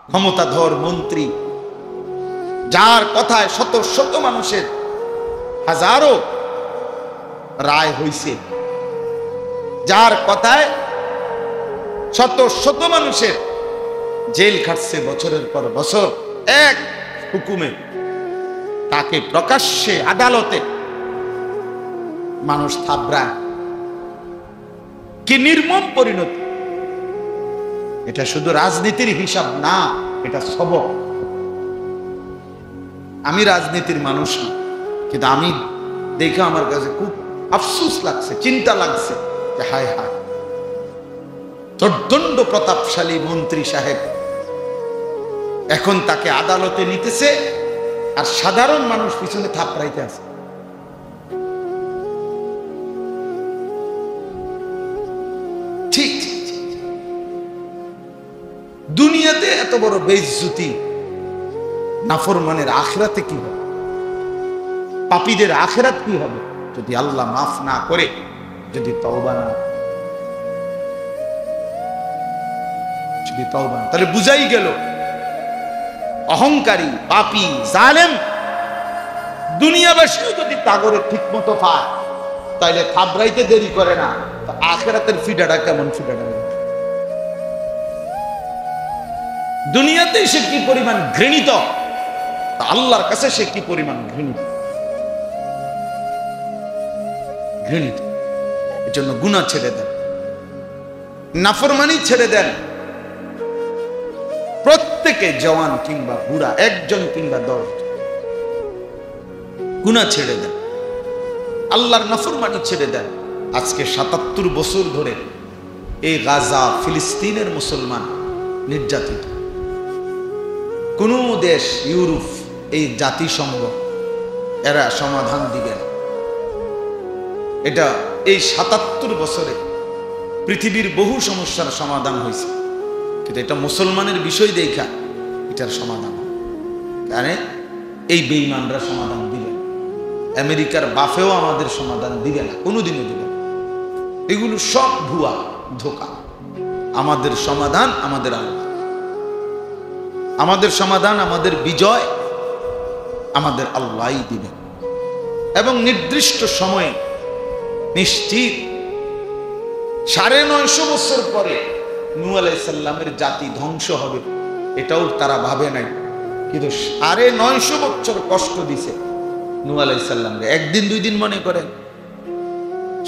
ক্ষমতাধর মন্ত্রী, যার কথায় শত শত মানুষের হাজারো রায় হইছে, যার কথায় শত শত মানুষের জেল খাটছে বছরের পর বছর এক হুকুমে, তাকে প্রকাশ্যে আদালতে মানুষ থাবড়ায়। কি নির্মম পরিণতি! এটা শুধু রাজনীতির হিসাব না, এটা সবক। আমি রাজনীতির মানুষ না, কিন্তু আমি দেখে আমার কাছে খুব আফসোস লাগছে, চিন্তা লাগছে যে হায় হায়, প্রচন্ড প্রতাপশালী মন্ত্রী সাহেব এখন তাকে আদালতে নিতেছে, আর সাধারণ মানুষ পিছনে থাপড়াইতে আছে। ঠিক দুনিয়াতে এত বড় বেইজ্জতি, নাফরমানের আখিরাতে কি হবে? পাপীদের আখিরাত কি হবে যদি আল্লাহ মাফ না করে, যদি তওবা না, যদি তওবা না, তাহলে বুঝাই গেল অহংকারী, পাপী, জালেম দুনিয়াবাসীও যদি তাগরে ঠিক মতো পায়, তাইলে থাবড়াইতে দেরি করে না, তো আখিরাতের ফিডাটা কেমন ফিডাটা? দুনিয়াতে সে কি পরিমাণ ঘৃণিত, আল্লাহর কাছে সে কি পরিমাণ ঘৃণিত। ঘৃণিত। এজন্য গুনাহ ছেড়ে দেন, নাফরমানি ছেড়ে দেন। প্রত্যেকে, জওয়ান কিংবা বুড়া, একজন কিংবা 10, গুনাহ ছেড়ে দেন, আল্লাহর নাফরমানি ছেড়ে দেন। আজকে 77 বছর ধরে এই গাজা, ফিলিস্তিনের মুসলমান নির্যাতিত। কোন দেশ, ইউরোপ, এই জাতিসংঘ এরা সমাধান দিবেন? এটা এই 77 বছরে পৃথিবীর বহু সমস্যার সমাধান হয়েছে, কিন্তু এটা মুসলমানের বিষয় দেখা এটার সমাধান, কারণ এই বেঈমানরা সমাধান দিবে না। আমেরিকার বাফেও আমাদের সমাধান দিবে না, কোনোদিনও দিবে না। এগুলো সব ভুয়া, ধোঁকা। আমাদের সমাধান আমাদের আল্লাহ, আমাদের সমাধান, আমাদের বিজয় আমাদের আল্লাহই দিবেন, এবং নির্দিষ্ট সময়ে নিশ্চিত। 950 বছর পরে নূহ আলাইহিস সালামের জাতি ধ্বংস হবে, এটাও তারা ভাবে নাই, কিন্তু 950 বছর কষ্ট দিছে নূহ আলাইহিস সালামকে। একদিন দুই দিন মনে করেন,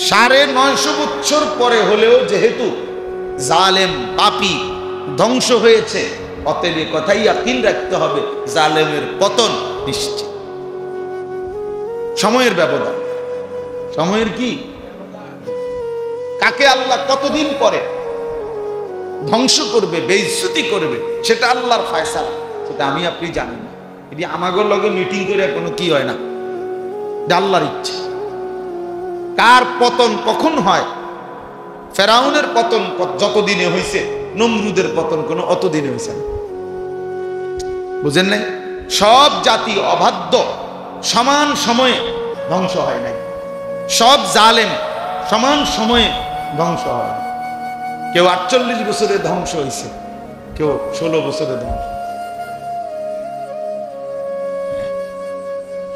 950 বছর পরে হলেও যেহেতু জালেম, পাপী ধ্বংস হয়েছে, অতএব কথাই ইয়াকিন রাখতে হবে, জালেমের পতন নিশ্চিত। সময়ের ব্যবধান, সময়ের কি, কাকে আল্লাহ কতদিন পরে ধ্বংস করবে, বেইজ্জতি করবে, সেটা আল্লাহর ফয়সালা, সেটা আমি আপনি জানি না। এটি আমাদের লগে মিটিং করে কোনো কি হয় না, আল্লাহর ইচ্ছা। কার পতন কখন হয়? ফেরাউনের পতন যতদিনে হয়েছে, নমরুদের পতন কোনো অতদিনে হয়েছে না। বুঝেন নাই? সব জাতি অবাধ্য সমান সময়ে ধ্বংস হয় নাই, সব জালেম সমান সময়ে ধ্বংস হয়। কেউ 48 বছরে ধ্বংস হয়েছে, কেউ 16 বছরে ধ্বংস।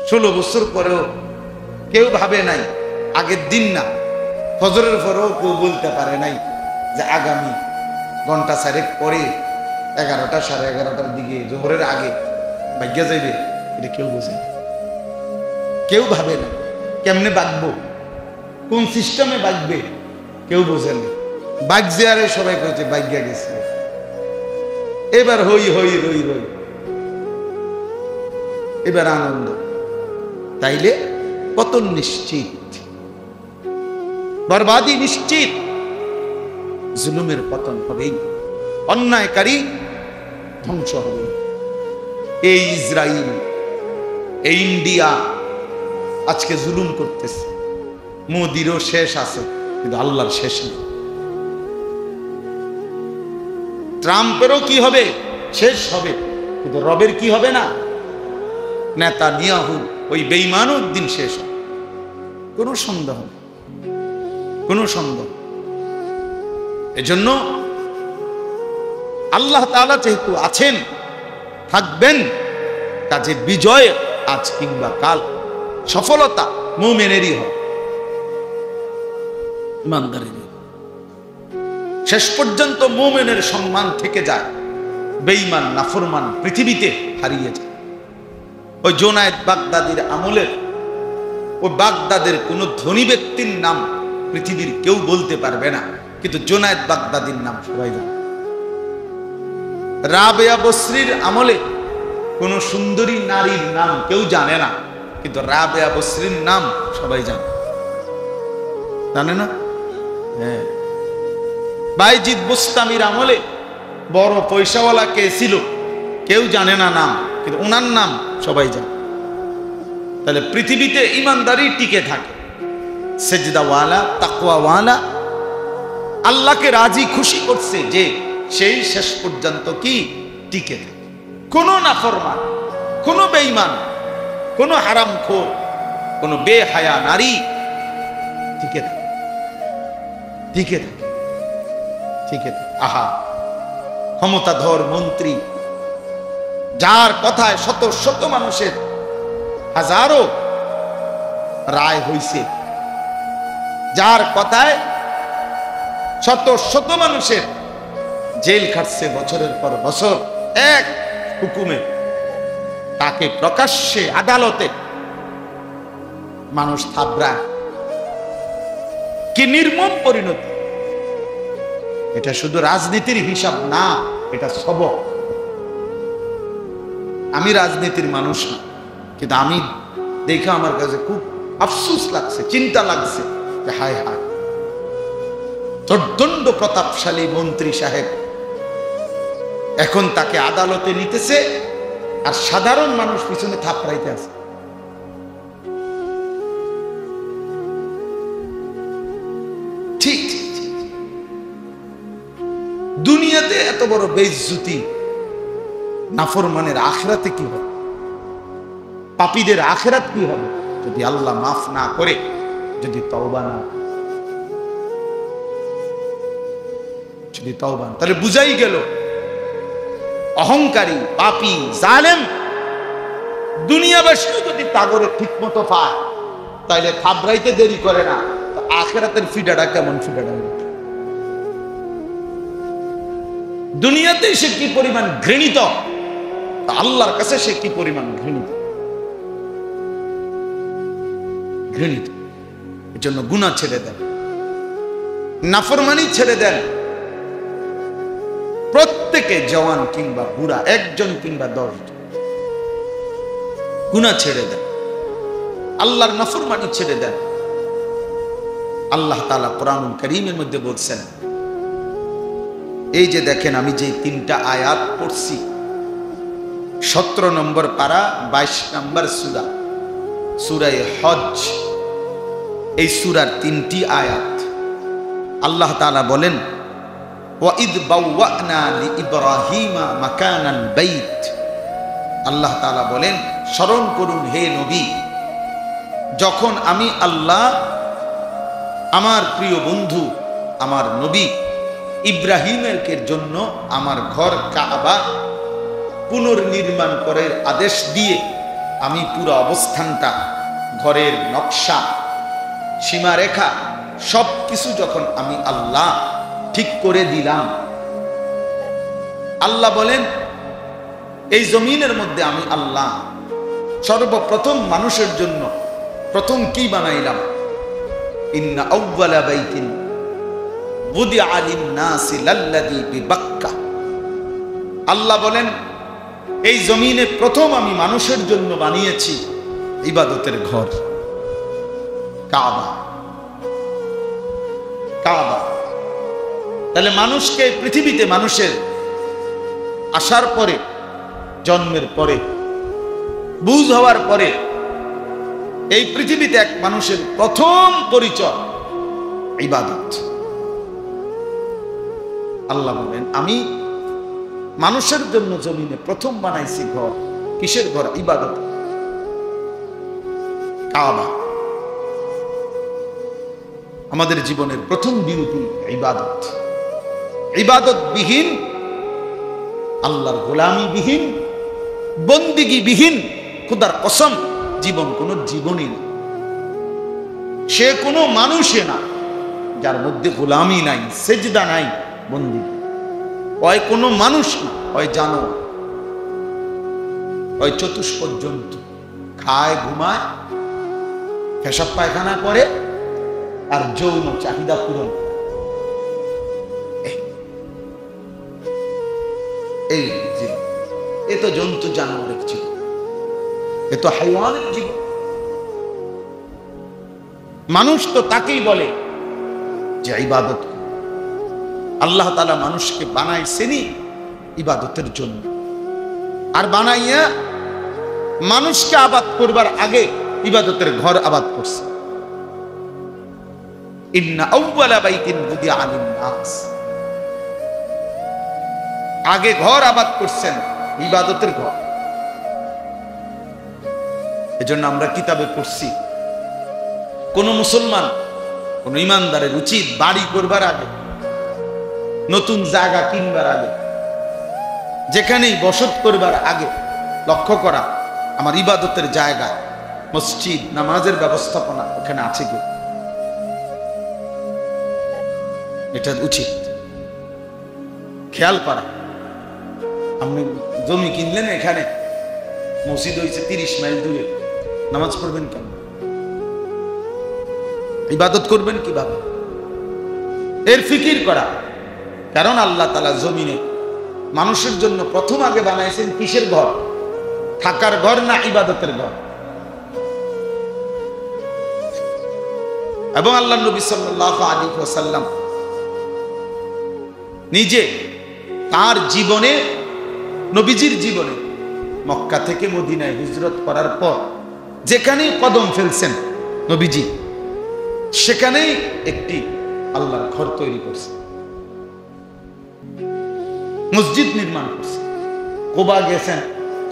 16 বছর পরেও কেউ ভাবে নাই, আগের দিন না, ফজরের পরেও কেউ বলতে পারে নাই যে আগামী ঘন্টা 4 পরে 11টা, 11:30টার দিকে, জোহরের আগে ভাগ্যা যাইবে, এটা কেউ বোঝে না, কেউ ভাবে না। কেমনে বাঁচবো, কোন সিস্টেমে বাঁচবে, কেউ বোঝে না। বাগজে আরে সবাই কইছে ভাগ্যা গেছে, এবার হই হই রই রই, এবার আনন্দ। তাইলে পতন নিশ্চিত, বরবাদি নিশ্চিত, জুলুমের পতন হবেই, অন্যায়কারী ধ্বংস হবে। এই ইসরায়েল, এই ইন্ডিয়া আজকে জুলুম করতেছে, মোদিরও শেষ আছে, কিন্তু আল্লাহর শেষ নেই। ট্রাম্পেরও কি হবে, শেষ হবে, কিন্তু রবের কি হবে না? নেতানিয়াহু, ওই বেঈমানও একদিন শেষ হবে, কোনো সন্দেহ নেই, কোনো সন্দেহ। এজন্য আল্লাহ তাআলা যেহেতু আছেন, থাকবেন, কাজে বিজয় আজ কিংবা কাল, সফলতা মুমিনেরই হয়, ইমানদারেরই। শেষ পর্যন্ত মুমিনের সম্মান থেকে যায়, বেঈমান নাফরমান পৃথিবীতে হারিয়ে যায়। ওই জুনায়েদ বাগদাদির আমলের, ওই বাগদাদের কোন ধনী ব্যক্তির নাম পৃথিবীর কেউ বলতে পারবে না, কিন্তু জুনায়েদ বাগদাদির নাম সবাই জানে। রাবেয়া বসরির আমলে কোন সুন্দরী নারীর নাম কেউ জানে না, কিন্তু রাবেয়া বসরির নাম সবাই জানে, জানে না? হ্যাঁ। বাইজিদ বুস্তামির আমলে বড় পয়সাওয়ালা কে ছিল কেউ জানে না নাম, কিন্তু ওনার নাম সবাই জানে। তাহলে পৃথিবীতে ইমানদারি টিকে থাকে, সেজদাওয়ালা, তাকওয়াওয়ালা, আল্লাহকে রাজি খুশি করছে যে সেই শেষ পর্যন্ত কি টিকে থাকে। কোন নাফরমান, কোন বেঈমান, কোন হারামখোর, কোন বেহায়া নারী টিকে থাকে, টিকে থাকে, টিকে থাকে। আহা, ক্ষমতাধর মন্ত্রী, যার কথায় শত শত মানুষের হাজারো রায় হইছে, যার কথায় শত শত মানুষের জেল খাটছে বছরের পর বছর এক হুকুমে, তাকে প্রকাশ্যে আদালতে মানুষ থাবড়ায়। কি নির্মম পরিণতি! এটা শুধু রাজনীতির হিসাব না, এটা সবক। আমি রাজনীতির মানুষ না, কিন্তু আমি দেখে আমার কাছে খুব আফসোস লাগছে, চিন্তা লাগছে যে হায় হায়, প্রচন্ড প্রতাপশালী মন্ত্রী সাহেব এখন তাকে আদালতে নিতেছে, আর সাধারণ মানুষ পিছনে থাপড়াইতে আছে। ঠিক ঠিক ঠিক। দুনিয়াতে এত বড় বেইজ্জতি, নাফরমানের আখিরাতে কি হবে? পাপীদের আখিরাত কি হবে যদি আল্লাহ মাফ না করে, যদি তওবা না, যদি তওবা। তাহলে বুঝাই গেল, অহংকারী, পাপী, জালেম দুনিয়াবাসী যদি তাগরে ঠিক মতো পায়, তাইলে থাবড়াইতে দেরি করে না, তো আখিরাতের ফিডাটা কেমন ফিডাটা? দুনিয়াতে সে কি পরিমাণ ঘৃণিত, আল্লাহর কাছে সে কি পরিমাণ ঘৃণিত, ঘৃণিত। এর জন্য গুনাহ ছেড়ে দেন, নাফরমানি ছেড়ে দেন। প্রত্যেকে, জওয়ান কিংবা বুড়া, একজন কিংবা 10 জন, গুনাহ ছেড়ে দেন, আল্লাহর নাফরমানি ছেড়ে দেন। আল্লাহ তাআলা কোরআনুল কারীমের মধ্যে বলছেন, এই যে দেখেন আমি যে 3টা আয়াত পড়ছি, 17 নম্বর পারা, 22 নম্বর সূরা, সূরা হজ, এই সূরার 3টি আয়াত। আল্লাহ তাআলা বলেন, ওয়াইদ বাওয়ানা লিইব্রাহিমা মাকানাল বাইত। আল্লাহ তাআলা বলেন, স্মরণ করুন হে নবী, যখন আমি আল্লাহ আমার প্রিয় বন্ধু, আমার নবী ইব্রাহিমের জন্য আমার ঘর কাবা পুনর্নির্মাণ করার আদেশ দিয়ে আমি পুরো অবস্থানটা, ঘরের নকশা, সীমারেখা সব কিছু যখন আমি আল্লাহ ঠিক করে দিলাম, আল্লাহ বলেন এই জমিনের মধ্যে আমি আল্লাহ সর্বপ্রথম মানুষের জন্য প্রথম কি বানাইলাম? ইন্না আউওয়ালা বাইতিন বুদিআ লিন-নাসি লাল্লাযী বিবাক্কা। আল্লাহ বলেন এই জমিনে প্রথম আমি মানুষের জন্য বানিয়েছি ইবাদতের ঘর, কাবা। কাবা তাহলে মানুষকে, পৃথিবীতে মানুষের আসার পরে, জন্মের পরে, বুঝ হওয়ার পরে, এই পৃথিবীতে এক মানুষের প্রথম পরিচয় ইবাদত। আল্লাহ বলেন আমি মানুষের জন্য জমিনে প্রথম বানাইছি ঘর। কিসের ঘর? ইবাদত, কাবা। আমাদের জীবনের প্রথম ডিউটি ইবাদত। ইবাদত বিহীন আল্লাহর গোলামি বিহীন, বন্দিগি বিহীন খোদার কসম জীবন কোনো জীবনই না। সে কোনো মানুষই না যার মধ্যে গোলামি নাই, সেজদা নাই, বন্দি। ওই কোনো মানুষ না, ওই জানোয়ার, ওই চতুষ্পদ জন্তু, খায়, ঘুমায়, পেশাব পায়খানা করে আর যৌন চাহিদা পূরণ। এই জীবন, এ তো জন্তু জানোয়ারের জীবন, এ তো হাইওয়ানের জীবন। মানুষ তো তাকেই বলে যে ইবাদত। আল্লাহ তাআলা মানুষকে বানাইছেনই ইবাদতের জন্য, আর বানাইয়া মানুষকে আবাদ করবার আগে ইবাদতের ঘর আবাদ করছে। ইন্না আউওয়ালা বাইতিন বুদিআ লিন-নাস, আগে ঘর আবাদ করছেন, ইবাদতের ঘর। এজন্য আমরা কিতাবে পড়ছি কোন মুসলমান, কোন ইমানদারের উচিত বাড়ি করবার আগে, নতুন জায়গা কিনবার আগে, যেখানেই বসত করবার আগে লক্ষ্য করা আমার ইবাদতের জায়গা, মসজিদ, নামাজের ব্যবস্থাপনা ওখানে আছে কি, এটা উচিত খেয়াল করা। আপনি জমি কিনলেন, এখানে মসজিদ হয়েছে 30 মাইল দূরে, নামাজ পড়বেন কেন? ইবাদত করবেন কিভাবে? এর ফিকির করা। কারণ আল্লাহ তাআলা জমিনে মানুষের জন্য প্রথম আগে বানাইছেন কিসের ঘর? থাকার ঘর না ইবাদতের ঘর? এবং আল্লাহ নবী সাল্লাল্লাহু আলাইহি ওয়াসাল্লাম নিজে তার জীবনে, নবীজির জীবনে মক্কা থেকে মদিনায় হিজরত করার পর যেখানেই কদম ফেলছেন নবীজি, সেখানেই একটি আল্লাহর ঘর তৈরি করছে, মসজিদ নির্মাণ করছে। কোবা গেছেন,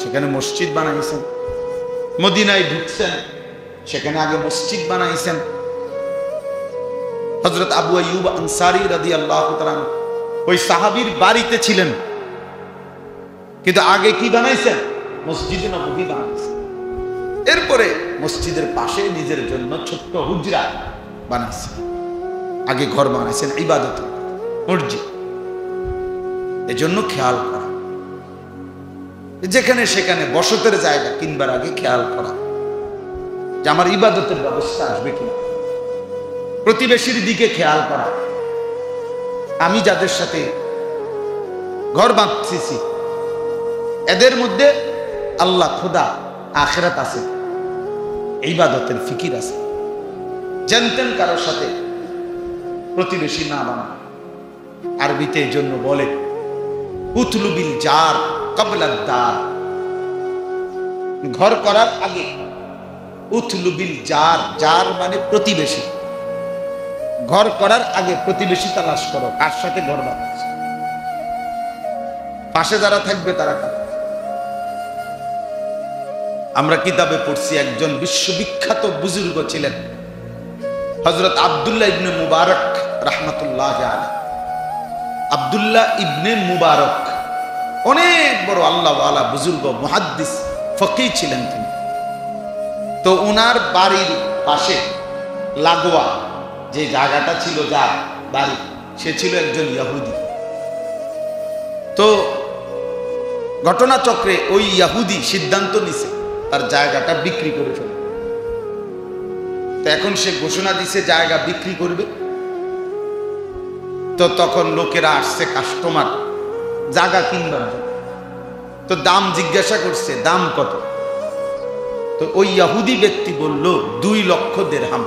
সেখানে মসজিদ বানাইছেন। মদিনায় ঢুকছেন, সেখানে আগে মসজিদ বানাইছেন। হযরত আবু আইয়ুব আনসারী রাদিয়াল্লাহু তাআলা ওই সাহাবীর বাড়িতে ছিলেন, কিন্তু আগে কি বানাইছেন? মসজিদ নববী বানাইছেন। এরপরে মসজিদের পাশে নিজের জন্য ছোট্ট হুজরা বানাইছেন। আগে ঘর বানাইছেন ইবাদত, মসজিদ। এজন্য খেয়াল করা, যেখানে সেখানে বসতের জায়গা কিনবার আগে খেয়াল করা যে আমার ইবাদতের ব্যবস্থা আসবে কিনা। প্রতিবেশীর দিকে খেয়াল করা, আমি যাদের সাথে ঘর বাঁধতেছি এদের মধ্যে আল্লাহ, খোদা, আখিরাত আছে, ইবাদতের ফিকির আছে। জানতেন কারোর সাথে প্রতিবেশী না বানানো। আরবিতে এই জন্য বলে উতলুবিল জার ক্বাবলা দার, ঘর করার আগে উতলুবিল জার, জার মানে প্রতিবেশী। ঘর করার আগে প্রতিবেশী তালাশ করো, কার সাথে ঘর বানাচ্ছ, পাশে যারা থাকবে তারা কারা। আমরা কিতাবে পড়ছি একজন বিশ্ববিখ্যাত বুজুর্গ ছিলেন হযরত আব্দুল্লাহ ইবনে মুবারক রাহমাতুল্লাহ আলাইহি। আব্দুল্লাহ ইবনে মুবারক অনেক বড় আল্লাহওয়ালা বুজুর্গ, মুহাদ্দিস, ফকিহ ছিলেন তিনি। তো ওনার বাড়ির পাশে লাগোয়া যে জায়গাটা ছিল, যার বাড়ি, সে ছিল একজন ইহুদি। তো ঘটনাচক্রে ওই ইহুদি সিদ্ধান্ত নিছে তার জায়গাটা বিক্রি করে ফেলবে। তো এখন সে ঘোষণা দিছে জায়গা বিক্রি করবে। তো তখন লোকেরা আসছে, কাস্টমার, জায়গা কিনবার জন্য। তো দাম জিজ্ঞাসা করছে, দাম কত? তো ওই ইহুদি ব্যক্তি বলল 2 লক্ষ দিরহাম,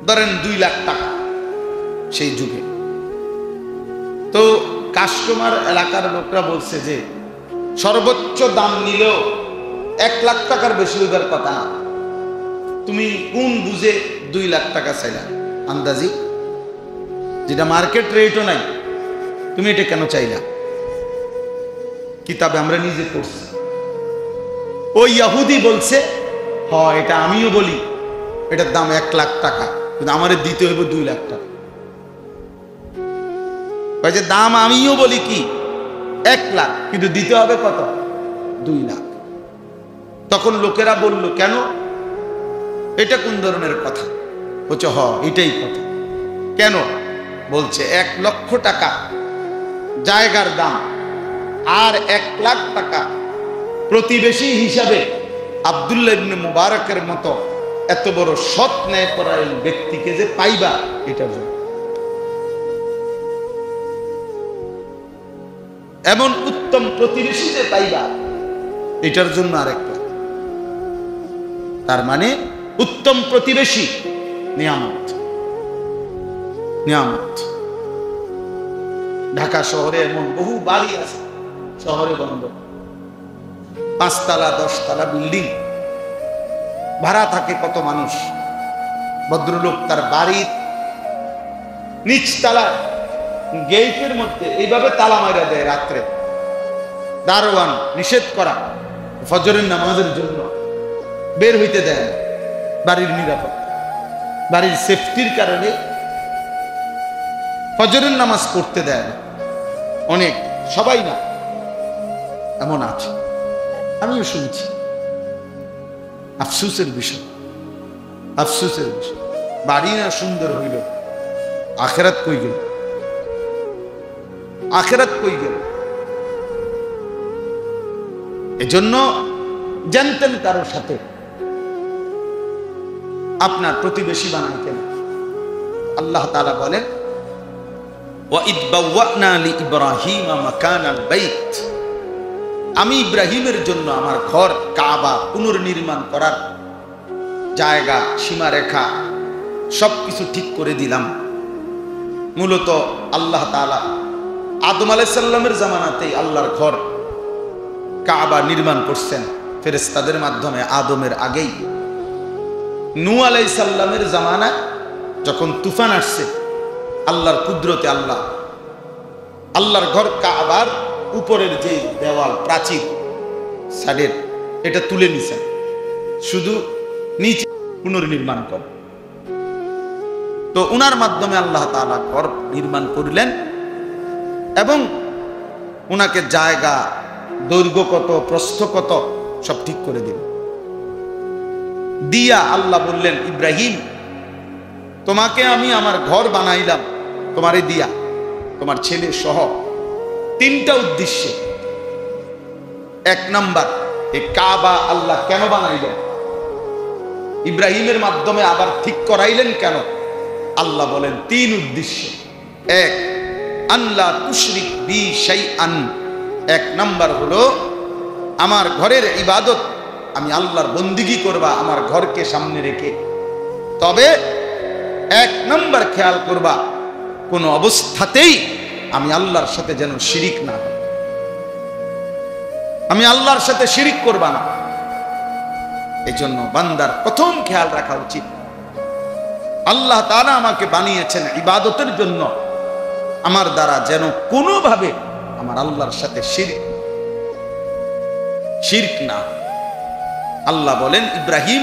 ধরেন 2 লাখ টাকা সেই যুগে। তো কাস্টমার, এলাকার লোকরা বলছে যে সর্বোচ্চ দাম নিলেও 1 লাখ টাকার বেশি হইবার কথা না, তুমি কোন বুঝে 2 লাখ টাকা চাইলা? আন্দাজি, যেটা মার্কেট রেটও নাই, তুমি এটা কেন চাইলা? কিতাবে আমরা নিজে পড়ছি। ওই ইহুদি বলছে, হ এটা আমিও বলি, এটার দাম 1 লাখ টাকা, কিন্তু আমারে দিতে হইব 2 লাখ টাকা। যে দাম আমিও বলি কি 1 লাখ, কিন্তু দিতে হবে কত? 2 লাখ। তখন লোকেরা বলল, কেন, এটা কোন ধরনের কথা? বলছে, এটাই কথা। কেন? বলছে 1 লক্ষ টাকা জায়গার দাম, আর 1 লাখ টাকা প্রতিবেশী হিসাবে আব্দুল্লাহ ইবনে মুবারকের মতো এত বড় সৎ ন্যায়পরায়ণ ব্যক্তিকে যে পাইবা, এটার জন্য। এমন উত্তম প্রতিবেশী যে পাইবা, এটার জন্য আরেকটা। তার মানে উত্তম প্রতিবেশী নিয়ামত। নিয়ামত। ঢাকা শহরে এমন বহু বাড়ি আছে শহরে বন্ধ, 5 তলা 10 তলা বিল্ডিং, ভাড়া থাকে কত মানুষ। ভদ্রলোক তার বাড়ির নিচ তলা গেটের মধ্যে এইভাবে তালা মারা দেয় রাত্রে, দারোয়ান নিষেধ করা, ফজরের নামাজের জন্য বের হইতে দেয় না। বাড়ির নিরাপত্তা, বাড়ির সেফটির কারণে ফজরের নামাজ পড়তে দেয় না। অনেক, সবাই না, এমন আছে, আমিও শুনছি। আফসোসের বিষয়, আফসোসের বিষয়। বাড়ি না সুন্দর হইল, আখেরাত কই গেল? আখেরাত কই গেল? এজন্য জানতেন কারোর সাথে আপনার প্রতিবেশী বানাইতেন। আল্লাহ তাআলা বলেন, ওয়াইদ বাওয়ানা লিইব্রাহিমা মাকানাল বাইত, আমি ইব্রাহিমের জন্য আমার ঘর কাবা পুনর্নির্মাণ করার জায়গা, সীমারেখা সবকিছু ঠিক করে দিলাম। মূলত আল্লাহ তাআলা আদম আলাইহিস সালামের জামানাতেই আল্লাহর ঘর কাবা নির্মাণ করছেন ফেরেশতাদের মাধ্যমে। আদমের আগেই নূহ আলাইহিস সালামের জামানা যখন তুফান আসছে, আল্লাহর কুদরতে আল্লাহর ঘর কাবার উপরের যে দেওয়াল প্রাচীর সাইডের, এটা তুলে নিছেন, শুধু নিচে পুনর্নির্মাণ কর। তো উনার মাধ্যমে আল্লাহ তাআলা ঘর নির্মাণ করলেন এবং উনাকে জায়গা, দৈর্ঘ্য কত, প্রস্থ কত সব ঠিক করে দিলেন। দিয়া আল্লাহ বললেন, ইব্রাহিম, তোমাকে আমি আমার ঘর বানাইলাম তোমারে দিয়া, তোমার ছেলে সহ, 3টা উদ্দেশ্যে। 1 নাম্বার, এই কাবা আল্লাহ কেন বানাইলেন? ইব্রাহিমের মাধ্যমে আবার ঠিক করাইলেন কেন? আল্লাহ বলেন 3 উদ্দেশ্য। 1, আল্লাহ তুশরিক বি শাইআন। 1 নাম্বার হলো আমার ঘরের ইবাদত, আমি আল্লাহর বন্দিগি করবা আমার ঘরকে সামনে রেখে। তবে 1 নাম্বার খেয়াল করবা, কোন অবস্থাতেই আমি আল্লাহর সাথে যেন শিরিক না হয়। আমি আল্লাহর সাথে শিরিক করবা না। এই জন্য বান্দার প্রথম খেয়াল রাখা উচিত, আল্লাহ তাআলা আমাকে বানিয়েছেন ইবাদতের জন্য, আমার দ্বারা যেন কোনোভাবে আমার আল্লাহর সাথে শিরক না। আল্লাহ বলেন, ইব্রাহিম,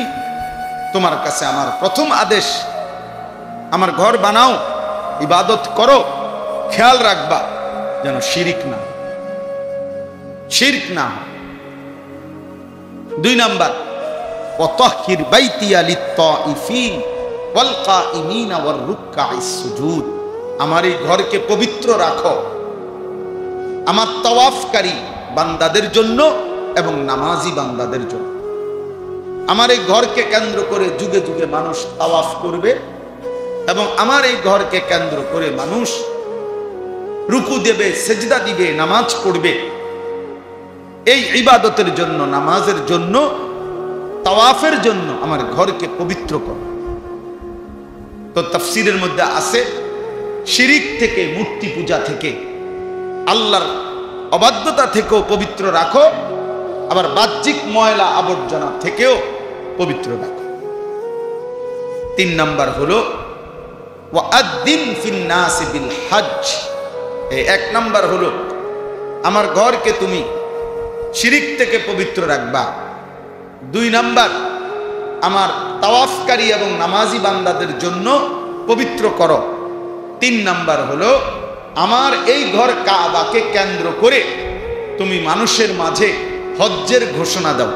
তোমার কাছে আমার প্রথম আদেশ, আমার ঘর বানাও, ইবাদত করো, খেয়াল রাখবা যেন শিরক না, শিরক না। 2 নাম্বার, ওয়াতাহহির বাইতিয়া লিত-তাইফিন ওয়াল কাইমিনা ওয়ার রুকআইস সুজুদ। আমার এই ঘরকে পবিত্র রাখো আমার তাওয়াফকারী বান্দাদের জন্য এবং নামাজি বান্দাদের জন্য। আমার এই ঘরকে কেন্দ্র করে যুগে যুগে মানুষ তাওয়াফ করবে এবং আমার এই ঘরকে কেন্দ্র করে মানুষ রুকু দেবে, সেজদা দিবে, নামাজ পড়বে। এই ইবাদতের জন্য, নামাজের জন্য, তাওয়াফের জন্য আমার ঘরকে পবিত্র করো। তো তাফসীরের মধ্যে আছে, শিরিক থেকে, মূর্তি পূজা থেকে, আল্লাহর অবাধ্যতা থেকেও পবিত্র রাখো, আবার বাহ্যিক ময়লা আবর্জনা থেকেও পবিত্র রাখো। 3 নাম্বার হলো ওয়াআদ্দিন ফিন নাস বিল হজ। এই 1 নাম্বার হলো আমার ঘরকে তুমি শিরিক থেকে পবিত্র রাখবা। 2 নাম্বার, আমার তাওয়াফকারী এবং নামাজি বান্দাদের জন্য পবিত্র করো। 3 নাম্বার হলো আমার এই ঘর কাবাকে কেন্দ্র করে তুমি মানুষের মাঝে হজ্জের ঘোষণা দাও,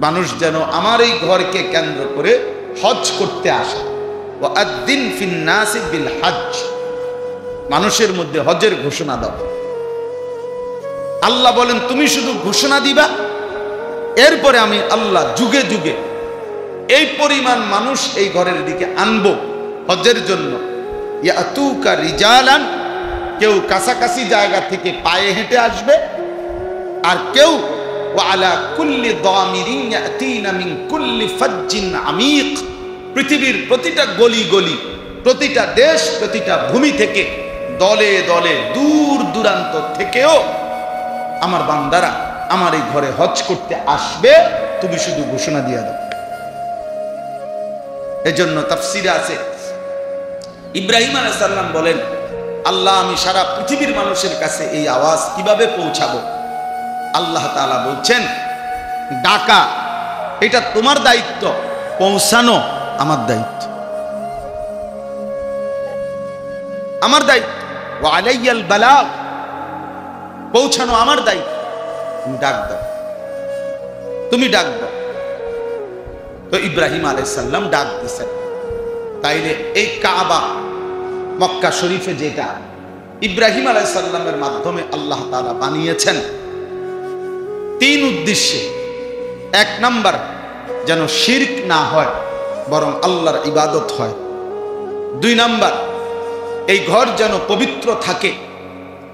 মানুষ যেন আমার এই ঘরকে কেন্দ্র করে হজ করতে আসে। ওয়াদ্দিন ফিন নাসি বিল হজ, মানুষের মধ্যে হজের ঘোষণা দাও। আল্লাহ বলেন তুমি শুধু ঘোষণা দিবা, এরপরে আমি আল্লাহ যুগে যুগে এই পরিমাণ মানুষ এই ঘরের দিকে আনবো হজের জন্য। ইয়াতুকা রিজালান, কেউ কাছাকাছি জায়গা থেকে পায়ে হেঁটে আসবে, আর কেউ ওয়ালা কুল্লি দামিরিন ইয়াতিনা মিন কুল্লি ফাজ্জিন আমিক, পৃথিবীর প্রতিটা গলি গলি, প্রতিটা দেশ, প্রতিটা ভূমি থেকে দলে দলে দূর দূরান্ত থেকেও আমার বান্দারা আমার এই ঘরে হজ করতে আসবে, তুমি শুধু ঘোষণা দিয়ে দাও। এজন্য তাফসীরে আছে ইব্রাহিম আলাইহিস সালাম বলেন, আল্লাহ আমি সারা পৃথিবীর মানুষের কাছে এই আওয়াজ কিভাবে পৌঁছাবো? আল্লাহ তাআলা বলছেন ডাকা এটা তোমার দায়িত্ব, পৌঁছানো আমার দায়িত্ব, আমার দায়িত্ব। ওয়া আলাইয়াল বালাগ, পৌঁছানো আমার দায়িত্ব। তুমি ডাক দাও, তুমি ডাক দাও। তো ইব্রাহিম আলাইহিস সালাম ডাক দিয়েছেন। তাইলে এই কাবা মক্কা শরীফে যেটা ইব্রাহিম আলাইহিস সালামের মাধ্যমে আল্লাহ তাআলা বানিয়েছেন, তিন উদ্দেশ্যে। এক নাম্বার, যেন শিরক না হয়, বরং আল্লাহর ইবাদত হয়। দুই নাম্বার, এই ঘর যেন পবিত্র থাকে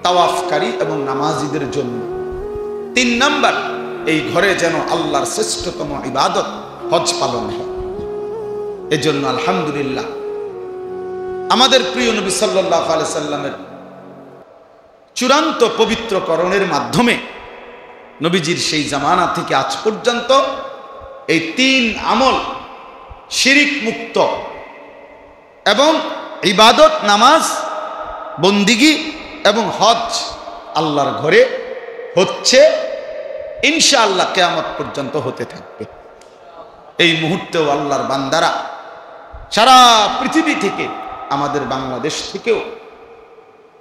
তাওয়াফকারী এবং নামাজীদের জন্য। তিন নাম্বার, এই ঘরে যেন আল্লাহর শ্রেষ্ঠতম ইবাদত হজ পালন হয়। এজন্য আলহামদুলিল্লাহ আমাদের প্রিয় নবী সাল্লাল্লাহু আলাইহি সাল্লামের চূড়ান্ত পবিত্রকরণের মাধ্যমে নবীজির সেই জামানা থেকে আজ পর্যন্ত এই তিন আমল, শিরিক মুক্ত এবং ইবাদত, নামাজ, বন্দিগি এবং হজ আল্লাহর ঘরে হচ্ছে, ইনশাআল্লাহ কিয়ামত পর্যন্ত হতে থাকবে। এই মুহূর্তেও আল্লাহর বান্দারা সারা পৃথিবী থেকে, আমাদের বাংলাদেশ থেকেও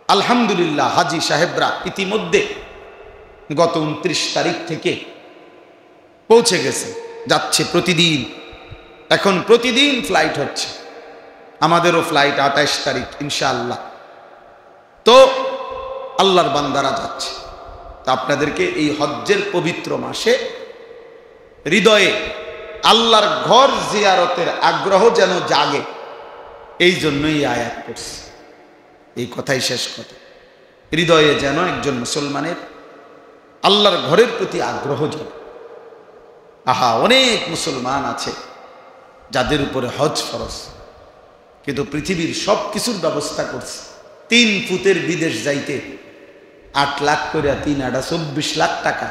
আলহামদুলিল্লাহ হাজী সাহেবরা ইতিমধ্যে গত 29 তারিখ থেকে পৌঁছে গেছে, যাচ্ছে প্রতিদিন। এখন প্রতিদিন ফ্লাইট হচ্ছে, আমাদেরও ফ্লাইট 28 তারিখ ইনশাআল্লাহ। তো আল্লাহর বান্দারা যাচ্ছে। তো আপনাদেরকে এই হজ্জের পবিত্র মাসে হৃদয়ে আল্লাহর ঘর জিয়ারতের আগ্রহ যেন জাগে, এই জন্যই আয়াত করছে। এই কথাই শেষ কথা, হৃদয়ে যেন একজন মুসলমানের আল্লাহর ঘরের প্রতি আগ্রহ জাগে। আহা, অনেক মুসলমান আছে যাদের উপরে হজ ফরজ, কিন্তু পৃথিবীর সব কিছুর ব্যবস্থা করছে। 3 ফুটের বিদেশ যাইতে 8 লাখ করে 3 8 24 লাখ টাকা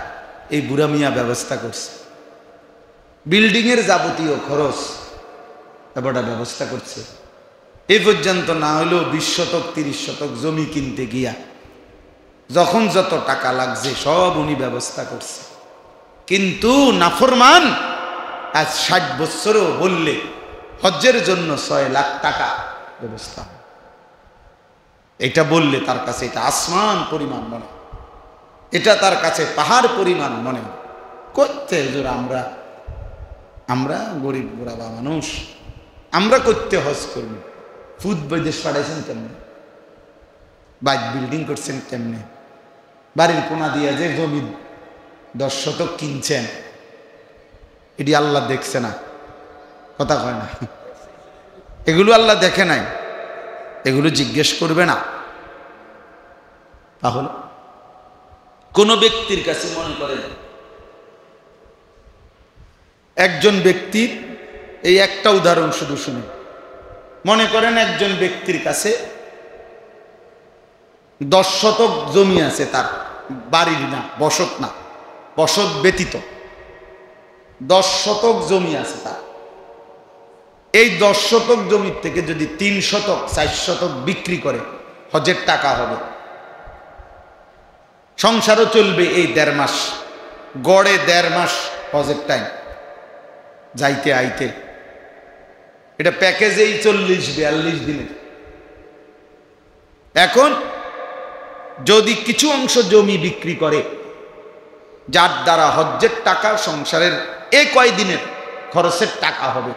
এই বুড়া মিয়া ব্যবস্থা করছে। বিল্ডিং এর যাবতীয় খরচ এবারটা ব্যবস্থা করছে। এই পর্যন্ত না হলেও 20 শতক 30 শতক জমি কিনতে গিয়া যখন যত টাকা লাগছে সব উনি ব্যবস্থা করছে। কিন্তু নাফরমান আজ 60 বছরও বললে হজ্জের জন্য 6 লাখ টাকা ব্যবস্থা, এটা বললে তার কাছে এটা আসমান পরিমাণ মনে, এটা তার কাছে পাহাড় পরিমাণ মনে করতে। আমরা গরিব বুড়াবা মানুষ, আমরা করতে হজ করব। ফুট বৈদেশ পাঠাইছেন কেমনে, বাইক বিল্ডিং করছেন কেমনে, বাড়ির কোনা দিয়ে যে জমি 10 শতক কিনছেন, এটি আল্লাহ দেখছে না? কথা কয় না, এগুলো আল্লাহ দেখে নাই, এগুলো জিজ্ঞেস করবে না। তাহলে কোন ব্যক্তির কাছে মনে করেন, একজন ব্যক্তির, এই একটা উদাহরণ শুধু শুনে, মনে করেন একজন ব্যক্তির কাছে 10 শতক জমি আছে, তার বাড়ির না, বসত না, বসত ব্যতীত 10 শতক জমি আছে তার। এই 10 শতক জমির থেকে যদি 3 শতক 4 শতক বিক্রি করে হজের টাকা হবে, সংসারও চলবে এই 1.5 মাস, গড়ে 1.5 মাস হজের টাইম যাইতে আইতে। এটা প্যাকেজেই 40-42 দিনের। এখন যদি কিছু অংশ জমি বিক্রি করে, যার দ্বারা হজ্জের টাকা সংসারের কয়দিনের খরচের টাকা হবে,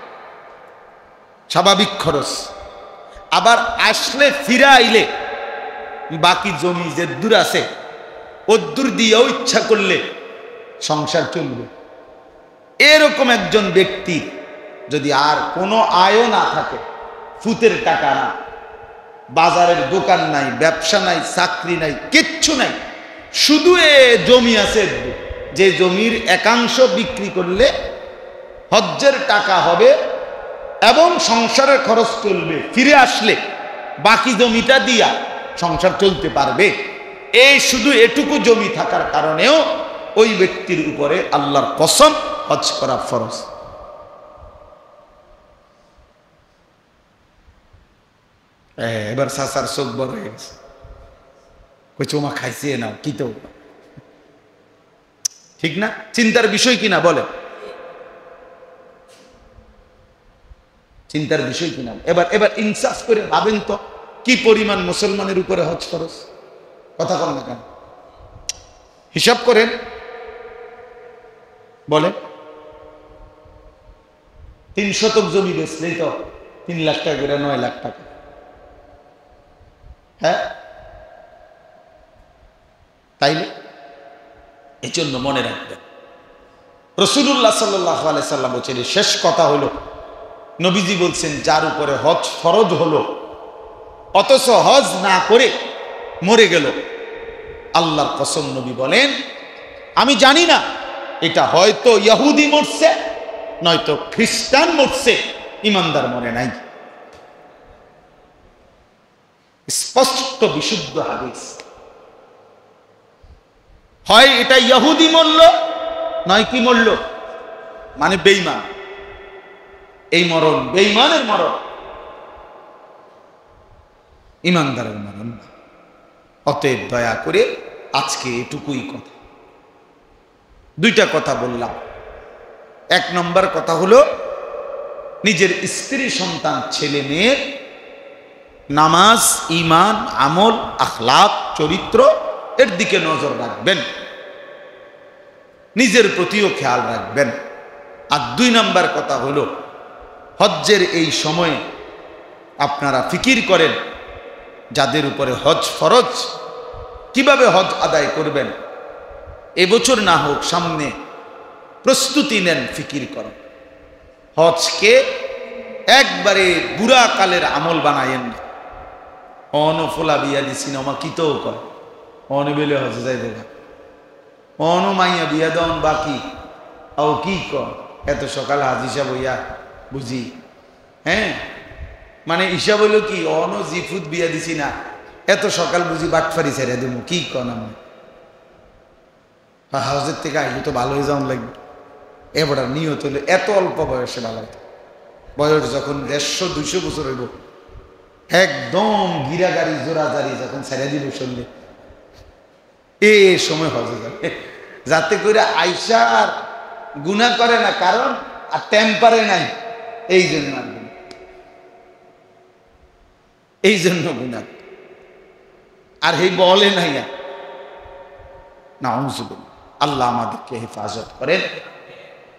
স্বাভাবিক খরচ। আবার আসলে ফিরে আইলে বাকি জমি যে দূর আছে ওদ্দূর দিয়েও ইচ্ছা করলে সংসার চলবে। এরকম একজন ব্যক্তি যদি আর কোনো আয়ও না থাকে, ফুতের টাকা না, বাজারের দোকান নাই, ব্যবসা নাই, চাকরি নাই, কিচ্ছু নাই, শুধু জমি আছে, যে জমির একাংশ বিক্রি করলে হজ্জের টাকা হবে এবং সংসারের খরচ চলবে, ফিরে আসলে বাকি জমিটা দিয়া সংসার চলতে পারবে, এই শুধু এটুকু জমি থাকার কারণেও ওই ব্যক্তির উপরে আল্লাহর কসম হজ করা ফরজ। এবার সাসার চোখ বড় হয়ে গেছে, কই চোমা খাইছে না কি, তো ঠিক না? চিন্তার বিষয় কিনা বলে, চিন্তার বিষয় কিনা? এবার এবার ইনসাফ করে ভাবেন তো কি পরিমাণ মুসলমানের উপরে হজ খরচ। কথা কন না কেন? হিসাব করেন, বলে 3 শতক জমি বেচলেই তো 3 লাখ টাকা করে, 9 লাখ টাকা। হ্যাঁ, তাইলে এই জন্য মনে রাখবেন, রাসূলুল্লাহ সাল্লাল্লাহু আলাইহি সাল্লাম বলেছেন, শেষ কথা হলো নবীজি বলছেন, যার উপরে হজ ফরজ হলো অথচ হজ না করে মরে গেল, আল্লাহর কসম নবী বলেন, আমি জানি না এটা হয়তো ইহুদি মরছে নয়তো খ্রিস্টান মরছে, ইমানদার মরে নাই। স্পষ্ট বিশুদ্ধ হাদিস। হয় এটা ইহুদি মরল, নয় কি মরল, মানে বেঈমান। এই মরণ বেঈমানের মরণ, ইমানদারের মরণ না। অতএব দয়া করে আজকে এটুকুই কথা, 2টা কথা বললাম। 1 নম্বর কথা হলো নিজের স্ত্রী, সন্তান, ছেলে মেয়ের নামাজ, ঈমান, আমল, আখলাক, চরিত্র এর দিকে নজর রাখবেন, নিজের প্রতিও খেয়াল রাখবেন। আর 2 নম্বর কথা হলো হজ্জের এই সময়ে আপনারা ফিকির করেন যাদের উপরে হজ ফরজ, কিভাবে হজ আদায় করবেন। এবছর না হোক সামনে প্রস্তুতি নেন, ফিকির করেন। হজকে একবারে বুড়া কালের আমল বানায়েন না। অনফোলা বিয়া দিছি না, কি তো কয় অন বেলে হজে যাই দেখা, অন মাইয়া বিয়া দেন বাকি ও কি কর, এত সকাল হাজ হিসাব হইয়া বুঝি। হ্যাঁ, মানে হিসাব হইল কি, অন জিফুত বিয়া দিছি না, এত সকাল বুঝি বাটফারি ছেড়ে দেবো, কি কন আমি হাউজের থেকে আইলে তো ভালো হয়ে যাওয়ার লাগবে। এবার নিয়ত হইলে এত অল্প বয়সে ভালো হতো, বয়স যখন 150-200 বছর হইব, একদম গিরা গাড়ি জোড়াজারি যখন ছেড়ে দিব শুনলে, এ সময় হজে যাবে, যাতে করে আইসা আর গুনাহ করে না, কারণ আর টেম্পারে নাই, এই জন্য এই জন্য গুনাহ, আর এই বলে নাই না। আল্লাহ আমাদেরকে হেফাজত করেন,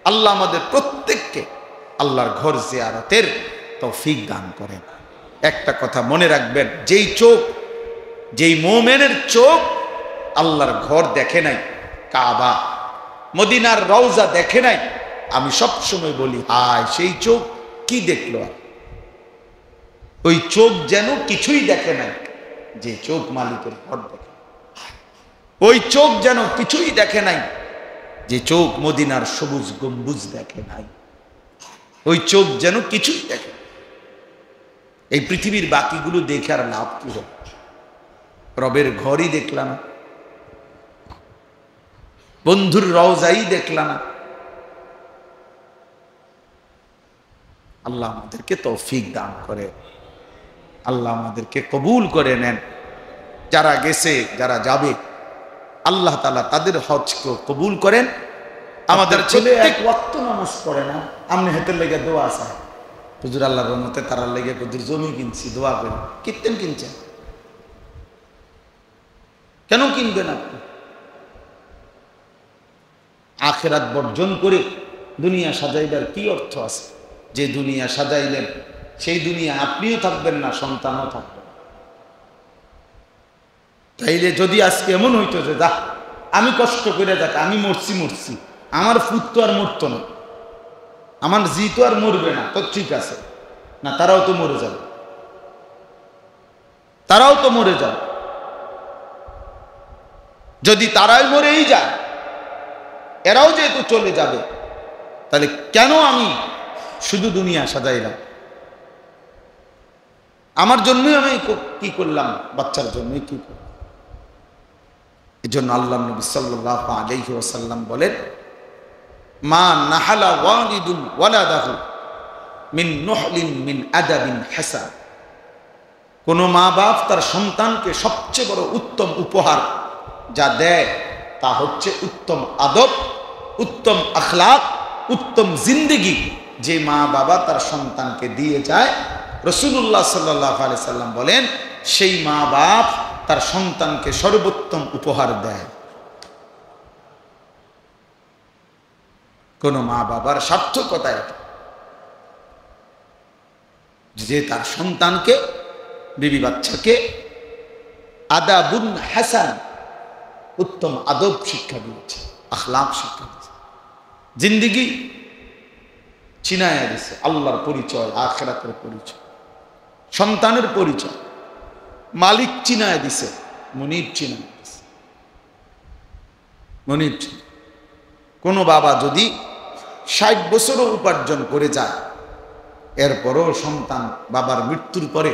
আল্লাহ আমাদের প্রত্যেককে আল্লাহর ঘর জিয়ারতের তৌফিক দান করেন। একটা কথা মনে রাখবেন, যেই চোখ, যেই মুমিনের চোখ আল্লাহর ঘর দেখে নাই, কাবা, মদিনার রওজা দেখে নাই, আমি সব সময় বলি, হায় সেই চোখ কি দেখলো। ওই চোখ যেন কিছুই দেখে নাই, যে চোখ মালিকের ঘর দেখে। ওই চোখ যেন কিছুই দেখে নাই, যে চোখ মদিনার সবুজ গম্বুজ দেখে নাই। ওই চোখ যেন কিছুই দেখে। এই পৃথিবীর বাকিগুলো দেখে আর লাভ কি হবে? রবের ঘরই দেখলাম না, বন্ধুর রওজাই দেখলাম না। আল্লাহ আমাদেরকে তৌফিক দান করে, আল্লাহ আমাদেরকে কবুল করে নেন। যারা গেছে, যারা যাবে, আল্লাহ তাআলা তাদের হজকে কবুল করেন। আমাদের ছেলে এক ওয়াক্ত নামাজ পড়ে না, আমনে হেতের লেগে দোয়া আছে, হুজুর আল্লাহর রহমতে তারার লেগে কত জমি কিনছি, দোয়া করে। কীর্তন কিনছেন, কেন কিনবেন আপনি? আখিরাত বর্জন করে দুনিয়া সাজাইবার কি অর্থ আছে? যে দুনিয়া সাজাইলেন সেই দুনিয়া আপনিও থাকবেন না, সন্তানও থাকবেন। তাইলে যদি আজকে এমন হইতো যে যা আমি কষ্ট করে যাক, আমি মরছি, আমার ফুত তো আর মরতো না, আমার জি তো আর মরবে না, তো ঠিক আছে না, তারাও তো মরে যাবে, তারাও তো মরে যাবে। যদি তারাই মরেই যায়, এরাও যেহেতু চলে যাবে, তাহলে কেন আমি শুধু দুনিয়া সাজাইলাম? আমার জন্যই আমি কি করলাম? বাচ্চার জন্যই কি করলাম? এই জন্য আল্লাহ নবী সাল্লাল্লাহু আলাইহি ওয়াসাল্লাম বলেন, মা নাহালা ওয়ালিদুন ওয়ালাদাহু মিন নুহলিন মিন আদাবিন হাসান। কোন মা বাপ তার সন্তানকে সবচেয়ে বড় উত্তম উপহার যা দেয় তা হচ্ছে উত্তম আদব, উত্তম আখলাক, উত্তম জিন্দেগি। যে মা বাবা তার সন্তানকে দিয়ে যায়, রাসূলুল্লাহ সাল্লাল্লাহু আলাইহি সাল্লাম বলেন, সেই মা বাপ তার সন্তানকে সর্বোত্তম উপহার দেয়। কোন মা বাবার সার্থকতা এটা, যে তার সন্তানকে, বিবি বাচ্চাকে আদাবুন হাসান, উত্তম আদব শিক্ষা দিয়েছে, আখলাক শিক্ষা দিয়েছে, জিন্দেগি চিনায়া দিছে, আল্লাহর পরিচয়, আখিরাতের পরিচয়, সন্তানের পরিচয়, মালিক চিনায়া দিছে, মুনিব চিনায়া দিছে, মুনিব। কোনো বাবা যদি 60 বছরও উপার্জন করে যায়, এরপরও সন্তান বাবার মৃত্যুর পরে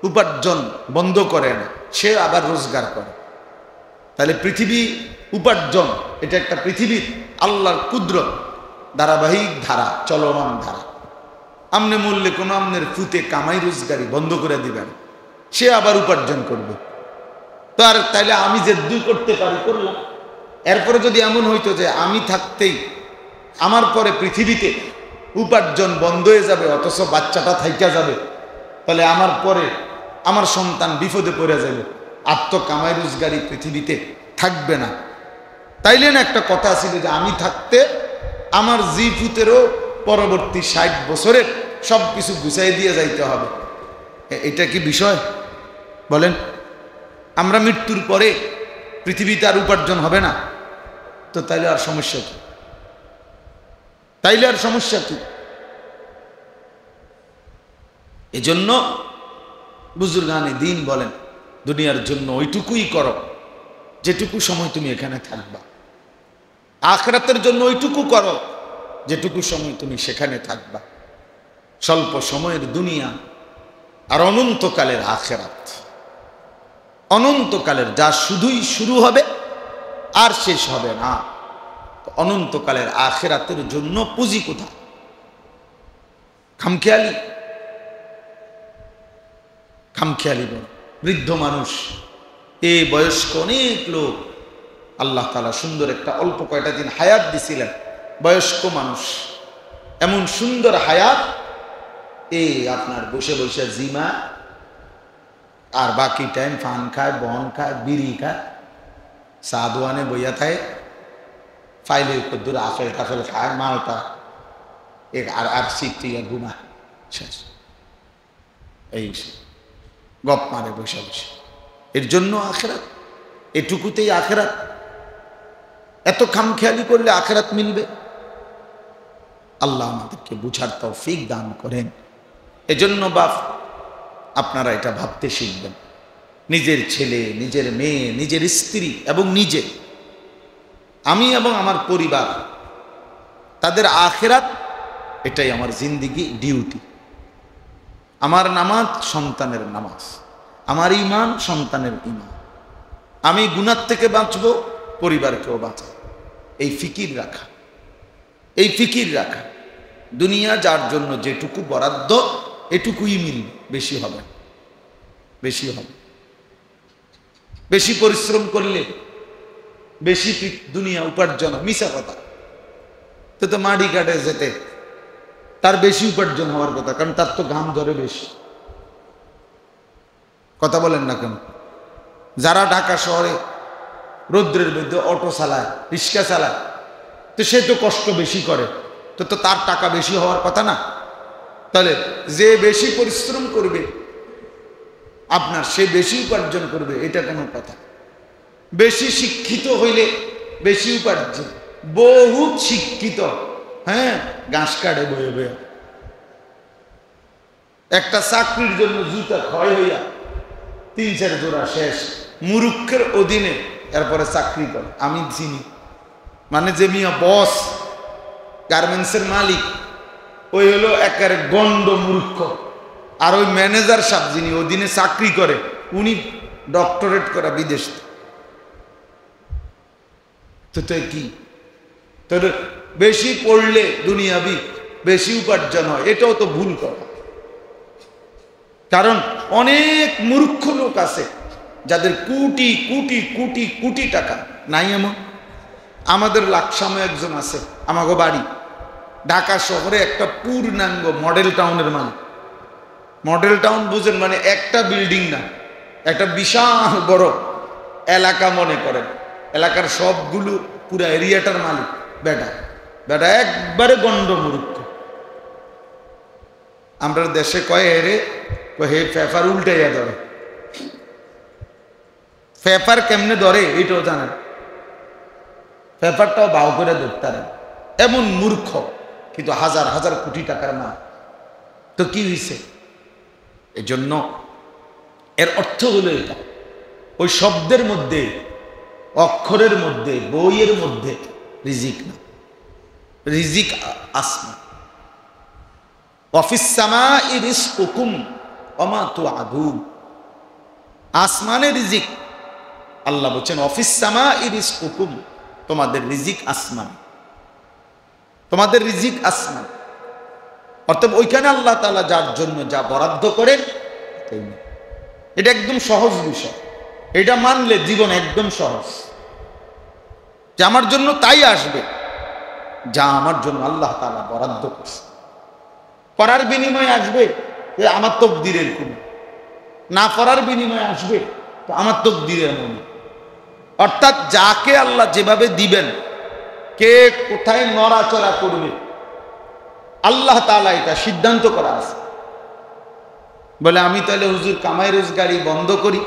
উপার্জন বন্ধ করে না, সে আবার রোজগার করে, তাহলে পৃথিবী উপার্জন এটা একটা পৃথিবীর আল্লাহর কুদরত, ধারাবাহিক ধারা, চলমান ধারা। আমনে মূল্যে কোনো আমনের ফুতে কামাই রোজগারি বন্ধ করে দিবেন, সে আবার উপার্জন করবে। তো আর তাইলে আমি যে দুই করতে পারি করলাম। এরপরে যদি এমন হইতো যে আমি থাকতেই আমার পরে পৃথিবীতে উপার্জন বন্ধ হয়ে যাবে, অথচ বাচ্চাটা থাইকা যাবে, তাহলে আমার পরে আমার সন্তান বিপদে পড়ে যাবে, আর তো কামাই রোজগারি পৃথিবীতে থাকবে না। তাইলে না একটা কথা ছিল যে আমি থাকতে আমার জি ফুতেরও পরবর্তী 60 বছরের সব কিছু গুছাই দিয়ে যাইতে হবে। এটা কি বিষয় বলেন? আমরা মৃত্যুর পরে পৃথিবীতে আর উপার্জন হবে না, তো তাইলে আর সমস্যা কি? তাইলে আর সমস্যা কি? এজন্য বুজুর্গানে দ্বীন বলেন, দুনিয়ার জন্য ওইটুকুই করো যেটুকু সময় তুমি এখানে থাকবা, আখিরাতের জন্য ওইটুকু করো যেটুকু সময় তুমি সেখানে থাকবা। স্বল্প সময়ের দুনিয়া আর অনন্তকালের আখিরাত, অনন্তকালের যা শুধুই শুরু হবে আর শেষ হবে না। অনন্তকালের আখিরাতের জন্য পুঁজি কোথায়? খামখেয়ালি, খামখেয়ালি বল। বৃদ্ধ মানুষ, এ বয়স্ক অনেক লোক আল্লাহ তাআলা সুন্দর একটা অল্প কয়টা দিন হায়াত দিছিলেন, বয়স্ক মানুষ, এমন সুন্দর হায়াত, আপনার বসে বসে জিমা আর বাকি টাইম পান খায়, বন খায়, বিড়ি খায়, চা দোয়ানে বইয়া থাকে, ফাইলে কদ্দুর আপেল টাফেল খায়, মালটা আর সিটিয়া ঘুমায়, শেষ। এই গপ মারে বসে বসে। এর জন্য আখেরাত, এটুকুতেই আখেরাত। এত খামখেয়ালি করলে আখেরাত মিলবে? আল্লাহ আমাদেরকে বুঝার তৌফিক দান করেন। এজন্য বাপ, আপনারা এটা ভাবতে শিখবেন, নিজের ছেলে, নিজের মেয়ে, নিজের স্ত্রী এবং নিজে, আমি এবং আমার পরিবার, তাদের আখেরাত এটাই আমার জিন্দেগি, ডিউটি। আমার নামাজ সন্তানের নামাজ, আমার ঈমান সন্তানের ঈমান, আমি গুনাহ থেকে বাঁচবো, পরিবারকেও বাঁচাবো। এই ফিকির রাখা, এই ফিকির রাখা। দুনিয়া যার জন্য যেটুকু বরাদ্দ এটুকুই মিলবে, বেশি হবে, বেশি হবে। বেশি পরিশ্রম করলে বেশি দুনিয়া উপার্জন, মিছা কথা। তো মাটি কাটে যেতে তার বেশি উপার্জন হওয়ার কথা, কারণ তার তো ঘাম ধরে বেশি। কথা বলেন না কেন? যারা ঢাকা শহরে রৌদ্রের মধ্যে অটো চালায়, রিক্সা চালায়, তো সে তো কষ্ট বেশি করে, তো তো তার টাকা বেশি হওয়ার কথা না? তাহলে যে বেশি পরিশ্রম করবে আপনার, সে বেশি উপার্জন করবে, এটা কোনো কথা? বেশি শিক্ষিত হইলে বেশি উপার্জন, বহুত শিক্ষিত, হ্যাঁ, ঘাস কাটে বয়ে বয়ে, একটা চাকরির জন্য জুতা ক্ষয় হইয়া 3-4 জোড়া শেষ, মুরুক্ষের অধীনে এরপরে চাকরি করে। আমি চিনি, মানে যে মিয়া বস, গার্মেন্টসের মালিক, ওই হলো একেবারে গন্ড মূর্খ। আর ওই ম্যানেজার সাহেব যিনি অধীনে চাকরি করে, উনি ডক্টরেট করা বিদেশ। তো তাই কি, তোর বেশি পড়লে দুনিয়াবি বেশি উপার্জন হয়, এটাও তো ভুল কথা। কারণ অনেক মূর্খ লোক আছে যাদের কোটি কোটি কোটি কোটি টাকা নাই। এমন আমাদের লাকসামে একজন আছে, আমাগো বাড়ি ঢাকা শহরে একটা পূর্ণাঙ্গ মডেল টাউনের মালিক। মডেল টাউন বুঝেন, মানে একটা বিল্ডিং না, একটা বিশাল বড় এলাকা মনে করেন, এলাকার সবগুলো পুরা এরিয়াটার মালিক। বেটা বেটা একবারে গন্ড মূর্খ। আমরা দেশে কয় হে পেপার উল্টাইয়া ধরে, পেপার কেমনে ধরে এইটাও জানেন, পেপারটাও বাউ করে ধরতে, এমন মূর্খ, কিন্তু হাজার হাজার কোটি টাকার মাল। তো কি হয়েছে? এজন্য এর অর্থ হলো এটা, ওই শব্দের মধ্যে, অক্ষরের মধ্যে, বইয়ের মধ্যে রিজিক না, রিজিক আসমান। ওয়াফিস সামাই রিজকুকুম ওয়া মা তুআদুন, আসমানে রিজিক। আল্লাহ বলেন ওয়াফিস সামাই রিজকুকুম, তোমাদের রিজিক আসমান, তোমাদের রিজিক আসমান। অর্থাৎ ওইখানে আল্লাহ তাআলা যার জন্য যা বরাদ্দ করেন, এটা একদম সহজ বিষয়। এটা মানলে জীবন একদম সহজ, যে আমার জন্য তাই আসবে যা আমার জন্য আল্লাহ তাআলা বরাদ্দ করছে। করার বিনিময়ে আসবে যে আমার তকদিরের কোনো, না করার বিনিময়ে আসবে তো আমার তকদিরের মনে। অর্থাৎ যাকে আল্লাহ যেভাবে দিবেন, কে কোথায় নড়াচড়া করবে, আল্লাহ তাআলা এটা সিদ্ধান্ত করা আছে। বলে আমি তাহলে হুজুর কামাই রোজগারি বন্ধ করি,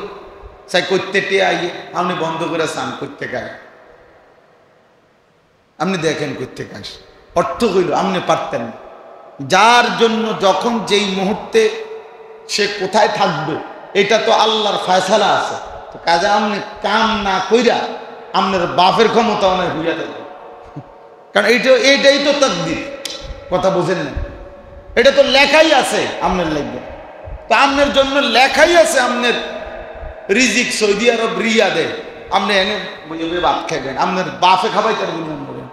চাই করতে আইয়ে, আপনি বন্ধ করে চান করতে গায়ে, আপনি দেখেন করতে গাছ। অর্থ হইল আপনি পারতেন না, যার জন্য যখন যেই মুহূর্তে সে কোথায় থাকবে এটা তো আল্লাহর ফয়সালা আছে। তো কাজে আপনি কাম না কইরা আপনার বাপের ক্ষমতা অনেক হইয়া দেবে, কারণ এইটাই তো তাকদীর। কথা বুঝেন না? এটা তো লেখাই আছে আপনার লাগবে, তা আপনার জন্য লেখাই আছে আপনার রিজিক সৌদি আরব রিয়াদে, আপনি এনে ভাত খাবেন, আপনার বাপে খাবাই তার বললেন,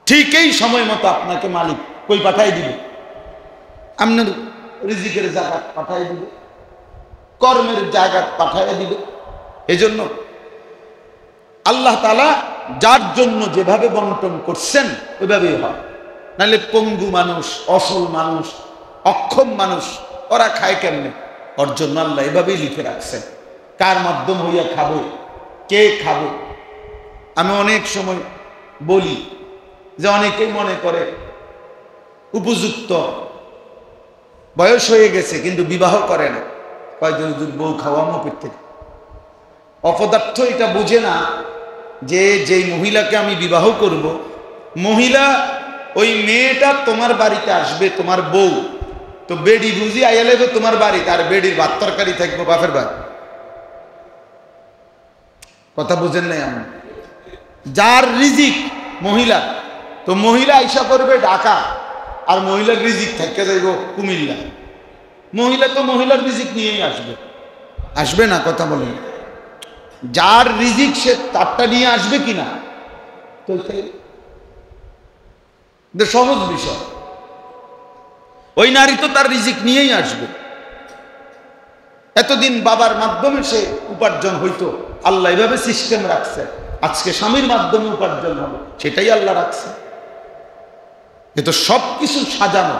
ঠিক এই সময় মতো আপনাকে মালিক কই পাঠাই দিবে, আপনার রিজিকের জায়গা পাঠাই দিবে, কর্মের জায়গা পাঠাই দিবে। এজন্য আল্লাহ তাআলা যার জন্য যেভাবে বন্টন করছেন ওইভাবেই হয়। নাহলে পঙ্গু মানুষ, অসল মানুষ, অক্ষম মানুষ, ওরা খায় কেমনে? ওর জন্য আল্লাহ এভাবেই লিখে রাখছেন কার মাধ্যম হইয়া খাবো, কে খাবো। আমি অনেক সময় বলি যে অনেকেই মনে করে উপযুক্ত বয়স হয়ে গেছে কিন্তু বিবাহ করে না, কয়েকজন বউ খাওয়ামো করতে। অপদার্থ এটা বুঝে না যে যেই মহিলাকে আমি বিবাহ করব, মহিলা ওই মেয়েটা তোমার বাড়িতে আসবে, তোমার বউ তো বেডি বুঝি আইয়া লেবে তোমার বাড়িতে, আর বেডির ভাত তরকারি থাকবো বাপের বাড়ি। কথা বুঝেন নাই? আমি যার রিজিক মহিলা, তো মহিলা আইসা করবে ঢাকা, আর মহিলার রিজিক থেকে যাইব কুমিল্লা। মহিলা তো মহিলার রিজিক নিয়েই আসবে, আসবে না? কথা বলেন, যার রিজিক সে তারটা নিয়ে আসবে কিনা, তো সহজ বিষয়। ওই নারী তো তার রিজিক নিয়েই আসবে। এতদিন বাবার মাধ্যমে সে উপার্জন হইতো, আল্লাহ এভাবে সিস্টেম রাখছে, আজকে স্বামীর মাধ্যমে উপার্জন হবে, সেটাই আল্লাহ রাখছে। এ তো সবকিছু সাজানো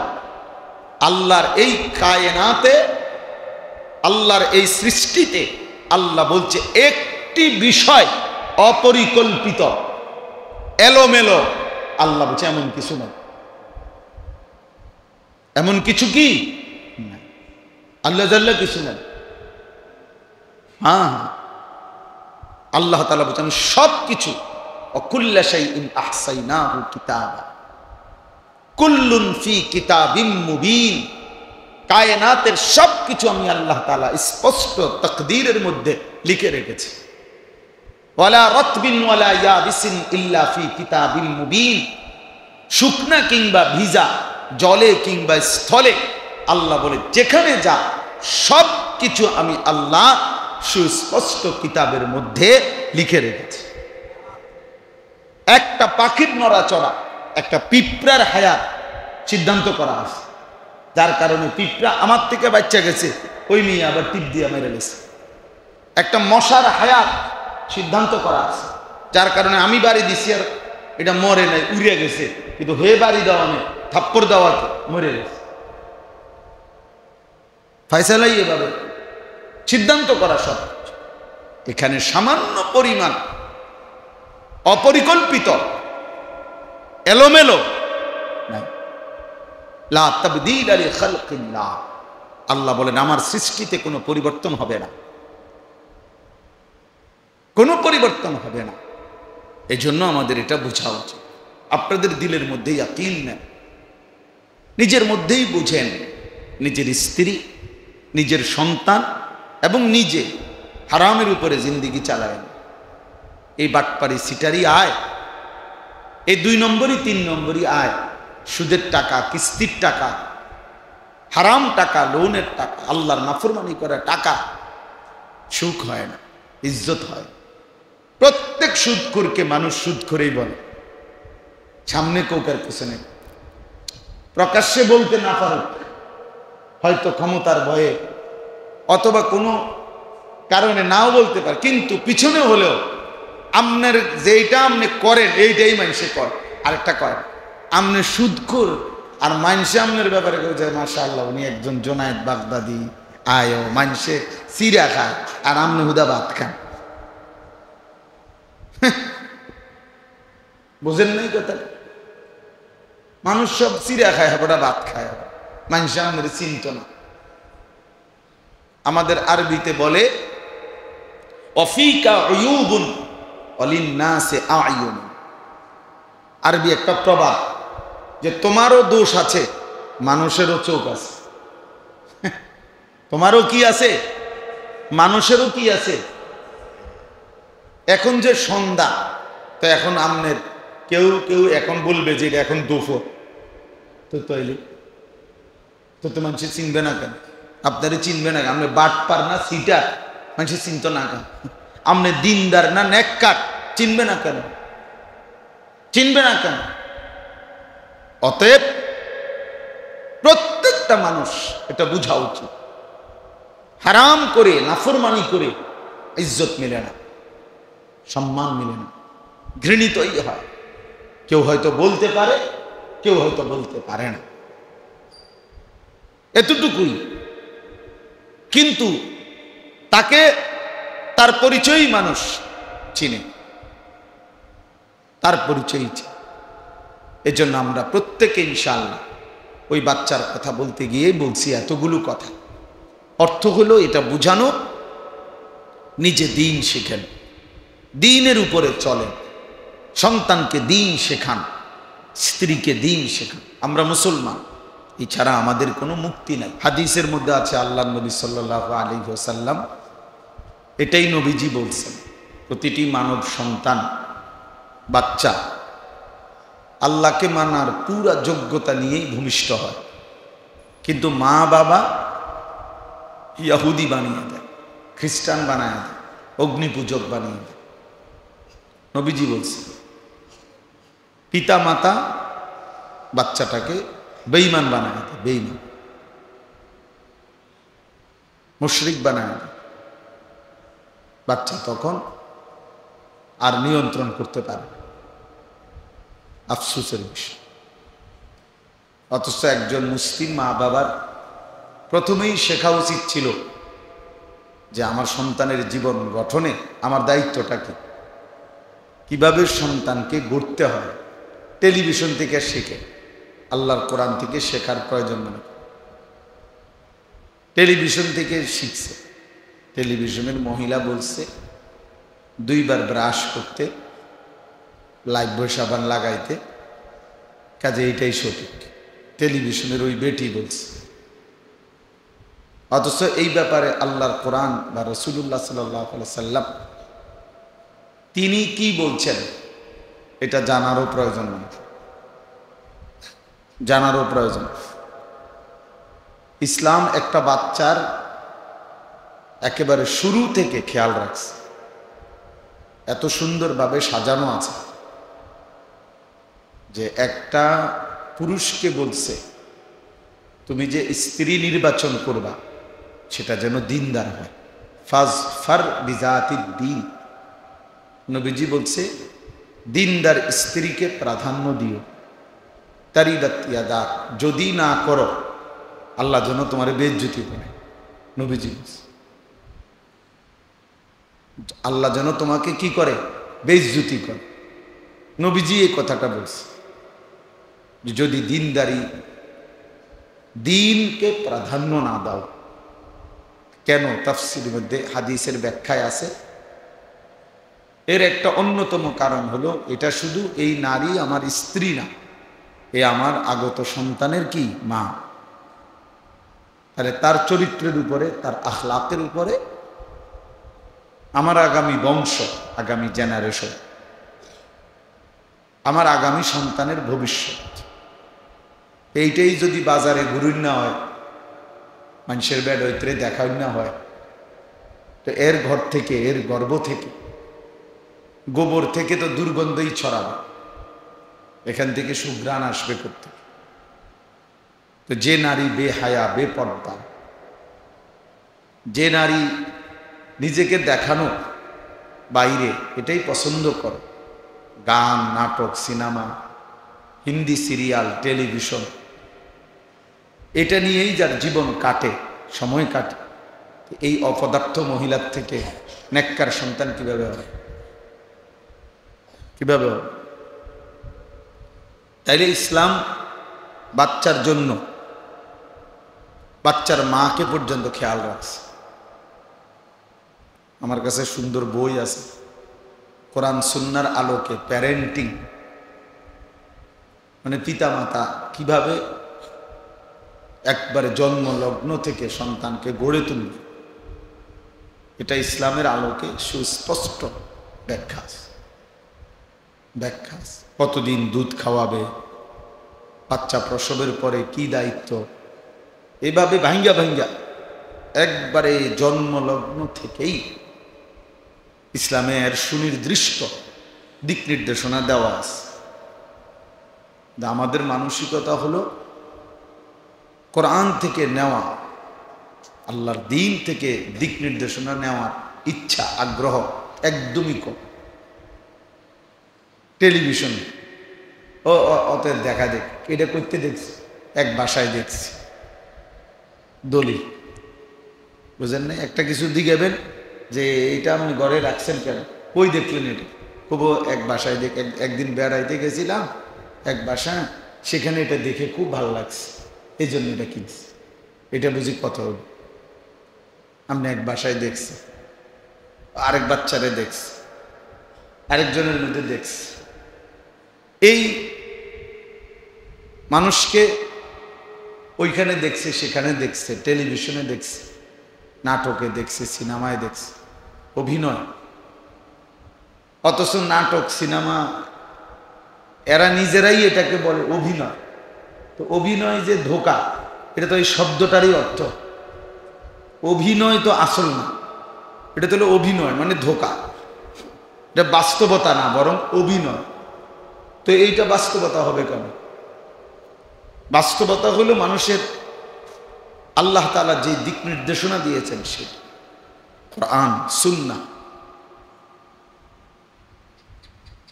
আল্লাহর এই কায়নাতে, আল্লাহর এই সৃষ্টিতে। আল্লাহ বলছে এক একটি বিষয় অপরিকল্পিত এলোমেলো আল্লাহ বলছে এমন কিছু না, এমন কিছু কি আল্লাহ জাল্লা কিছু না। হ্যাঁ, আল্লাহ তাআলা বলছেন সব কিছু অকুল্লা শাইইন আহসাইনাহু কিতাবা কুল্লুন ফি কিতাবিম মুবিন, কায়নাতের সব কিছু আমি আল্লাহ তাআলা স্পষ্ট তাকদীরের মধ্যে লিখে রেখেছি। ওয়ালা রাতবিন ওয়ালা ইয়াবিসিন ইল্লা ফি কিতাবিম মুবিন, শুকনা কিংবা ভিজা, জলে কিংবা স্থলে, আল্লাহ বলে যেখানে যা সব কিছু আমি আল্লাহ সুস্পষ্ট কিতাবের মধ্যে লিখে রেখেছি। একটা পাখির নড়াচড়া, একটা পিঁপড়ার হায়াত সিদ্ধান্ত করা আছে, যার কারণে পিঁপড়া আমার থেকে বাচ্চা গেছে, ওই মেয়ে আবার টিপ দিয়ে মেরে গেছে। একটা মশার হায়াত সিদ্ধান্ত করা আছে, যার কারণে আমি বাড়ি দিছি আর এটা মরে নাই, উড়ে গেছে, কিন্তু হে বাড়ি দেওয়া নেই, থাপ্পড় দেওয়াতে মরে গেছে। ফায়সালাই এভাবে সিদ্ধান্ত করা সব। এখানে সামান্য পরিমাণ অপরিকল্পিত এলোমেলো নাই। লা তাবদীল লিখালকিল্লাহ, আল্লাহ বলেন আমার সৃষ্টিতে কোনো পরিবর্তন হবে না, কোনো পরিবর্তন হবে না। এই জন্য আমাদের এটা বোঝা উচিত। আপনাদের দিলের মধ্যে ইয়াকিন নেন, নিজের মধ্যেই বুঝেন, নিজের স্ত্রী, নিজের সন্তান এবং নিজে হারামের উপরে জিন্দিগি চালায়। এই বাটপারি সিটারি আয়, এই 2 নম্বরই 3 নম্বরই আয়, সুদের টাকা, কিস্তির টাকা, হারাম টাকা, লোনের টাকা, আল্লাহর নাফরমানি করা টাকা, সুখ হয় না, ইজ্জত হয়। প্রত্যেক সুদখোরকে মানুষ সুদখোরই বলে, সামনে কোকের পেছনে, প্রকাশ্যে বলতে না পারুক, হয়তো ক্ষমতার ভয়ে অথবা কোনো কারণে নাও বলতে পারে, কিন্তু পিছনে হলেও আপনার যেটা আপনি করেন এইটাই মানুষে করে। আরেকটা করেন আপনি সুদখোর, আর মানুষে আপনার ব্যাপারে কেউ যায় মাশাআল্লাহ উনি একজন জোনায়েদ বাগদাদি, আয়ো মানুষে চিরা খায় আর আপনি হুদা ভাত খান। বুঝেন নাই কথা? মানুষ সব চিরা খায়, ওটা ভাত খায়, মানুষে আমাদের চিন্ত না। আমাদের আরবিতে বলে অফিকা উয়ুবুন ওয়ালিন্নাসি আ'য়ুন, আরবি একটা প্রবাদ যে তোমারও দোষ আছে, মানুষেরও চোখ আছে। তোমারও কি আছে, মানুষেরও কি আছে। এখন যে সন্ধ্যা, তো এখন আমনের কেউ কেউ এখন বলবে যে এটা এখন দুপুর, তো তৈলি তো মানুষের চিনবে না কেন? আপনারে চিনবে না কেন? আপনি বাটপার না সিটার, মানুষের চিনতো না কেন? আপনি দিনদার না নেককার, চিনবে না কেন? চিনবে না কেন? অতএব প্রত্যেকটা মানুষ এটা বোঝা উচিত, হারাম করে নাফরমানি করে ইজ্জত মিলে না, সম্মান মিলে না, ঘৃণিতই হয়। কেউ হয়তো বলতে পারে, কেউ হয়তো বলতে পারে না, এতটুকুই। কিন্তু তাকে তার পরিচয়ই মানুষ চিনে, তার পরিচয়ই চিনে। এজন্য আমরা প্রত্যেকে ইনশাআল্লাহ ওই বাচ্চার কথা বলতে গিয়ে বলছি এতগুলো কথা। অর্থ হলো এটা বুঝানো, নিজে দিন শেখেন, দিনের উপরে চলেন, সন্তানকে দিন শেখান, স্ত্রীকে দিন শেখান। আমরা মুসলমান, এছাড়া আমাদের কোনো মুক্তি নাই। হাদিসের মধ্যে আছে আল্লাহ নবী সাল্লাল্লাহু আলাইহি ওয়াসাল্লাম এটাই নবীজি বলছেন, প্রতিটি মানব সন্তান বাচ্চা আল্লাহকে মানার পুরা যোগ্যতা নিয়েই ভূমিষ্ঠ হয়, কিন্তু মা বাবা ইহুদি বানিয়ে দেয়, খ্রিস্টান বানিয়ে দেয়, অগ্নিপূজক বানিয়ে দেয়। নবীজি বলছেন পিতা মাতা বাচ্চাটাকে বেঈমান বানায় দেয়, বেঈমান মুশরিক বানায় দেয়। বাচ্চা তখন আর নিয়ন্ত্রণ করতে পারে, আফসোসের বিষয়। অথচ একজন মুসলিম মা বাবার প্রথমেই শেখা উচিত ছিল যে আমার সন্তানের জীবন গঠনে আমার দায়িত্বটা কি, কিভাবে সন্তানকে গড়তে হয়। টেলিভিশন থেকে শেখে, আল্লাহর কোরআন থেকে শেখার প্রয়োজন নেই। টেলিভিশন থেকে শিখছে, টেলিভিশনের মহিলা বলছে 2 বার ব্রাশ করতে, লাইফবয় সাবান লাগাইতে, কাজে এটাই সঠিক। টেলিভিশনের ওই বেটি বলছে। অথচ এই ব্যাপারে আল্লাহর কোরআন বা রাসূলুল্লাহ সাল্লাল্লাহু আলাইহি সাল্লাম তিনি কি বলছেন এটা জানারও প্রয়োজন নেই, জানারও প্রয়োজন। ইসলাম একটা বাচ্চার একেবারে শুরু থেকে খেয়াল রাখছে, এত সুন্দরভাবে সাজানো আছে যে একটা পুরুষকে বলছে তুমি যে স্ত্রী নির্বাচন করবা সেটা যেন দিনদার হয়। ফাজফার বিজাতিদ দ্বীন, নবীজি বলছে দিনদার স্ত্রীকে প্রাধান্য দিও। তারিবাত ইয়াদাক, যদি না করো আল্লাহ যেন তোমার বেইজ্জতি করে। নবীজি বলছে আল্লাহ যেন তোমাকে কি করে, বেইজ্জতি করে। নবীজি এই কথাটা বলছে যদি দিনদারি, দিনকে প্রাধান্য না দাও। কেন? তাফসীরের মধ্যে হাদিসের ব্যাখ্যায় আছে এর একটা অন্যতম কারণ হলো এটা শুধু এই নারী আমার স্ত্রী না, এ আমার আগত সন্তানের কি মা। তাহলে তার চরিত্রের উপরে, তার আখলাকের উপরে আমার আগামী বংশ, আগামী জেনারেশন, আমার আগামী সন্তানের ভবিষ্যৎ, এইটাই যদি বাজারে ঘুরুন না হয়, মানুষের বেড ঐত্রে দেখাই না হয়, তো এর ঘর থেকে, এর গর্ভ থেকে, গোবর থেকে তো দুর্গন্ধই ছড়াবে, এখান থেকে সুঘ্রাণ আসবে করতে। তো যে নারী বেহায়া, বেপর্দা, যে নারী নিজেকে দেখানো বাইরে এটাই পছন্দ করে, গান, নাটক, সিনেমা, হিন্দি সিরিয়াল, টেলিভিশন, এটা নিয়েই যার জীবন কাটে, সময় কাটে, এই অপদার্থ মহিলার থেকে নেককার সন্তান কিভাবে হবে, কিভাবে হবে? তাইলে ইসলাম বাচ্চার জন্য, বাচ্চার মাকে পর্যন্ত খেয়াল রাখছে। আমার কাছে সুন্দর বই আছে কোরআন সুন্নাহর আলোকে প্যারেন্টিং, মানে পিতা মাতা কিভাবে একবারে জন্মলগ্ন থেকে সন্তানকে গড়ে তুলবে, এটা ইসলামের আলোকে সুস্পষ্ট ব্যাখ্যা আছে। কতদিন দুধ খাওয়াবে, বাচ্চা প্রসবের পরে কি দায়িত্ব, এভাবে ভাঙ্গা ভাঙ্গা একবারে জন্মলগ্ন থেকেই ইসলামের সুনির্দিষ্ট দিক নির্দেশনা দেওয়া আছে। আমাদের মানসিকতা হলো কোরআন থেকে নেওয়া, আল্লাহর দিন থেকে দিক নির্দেশনা নেওয়ার ইচ্ছা, আগ্রহ একদমই কম। টেলিভিশন অতএব দেখা দেখ, এটা করতে দেখছি, এক বাসায় দেখছি দলিল, বুঝেন না? একটা কিছু দিগেবেন যে এইটা আপনি ঘরে রাখছেন কেন, কই দেখলেন এটা? খুব এক বাসায় একদিন বেড়াইতে গেছিলাম এক বাসা, সেখানে এটা দেখে খুব ভালো লাগছে, এই জন্য এটা কিনছি। এটা বুঝি কত হবে? আপনি এক বাসায় দেখছি, আরেক বাচ্চারে দেখছি, আরেকজনের মধ্যে দেখছি। এই মানুষকে ওইখানে দেখছে, সেখানে দেখছে, টেলিভিশনে দেখছে, নাটকে দেখছে, সিনেমায় দেখছে, অভিনয়। অথচ নাটক, সিনেমা এরা নিজেরাই এটাকে বলে অভিনয়। তো অভিনয় যে ধোঁকা, এটা তো এই শব্দটারই অর্থ। অভিনয় তো আসল না, এটা তো হলো অভিনয় মানে ধোঁকা, এটা বাস্তবতা না, বরং অভিনয়। তো এইটা বাস্তবতা হবে কেন? বাস্তবতা হলো মানুষের আল্লাহ তাআলা যে দিক নির্দেশনা দিয়েছেন সেটা, কোরআন সুন্নাহ।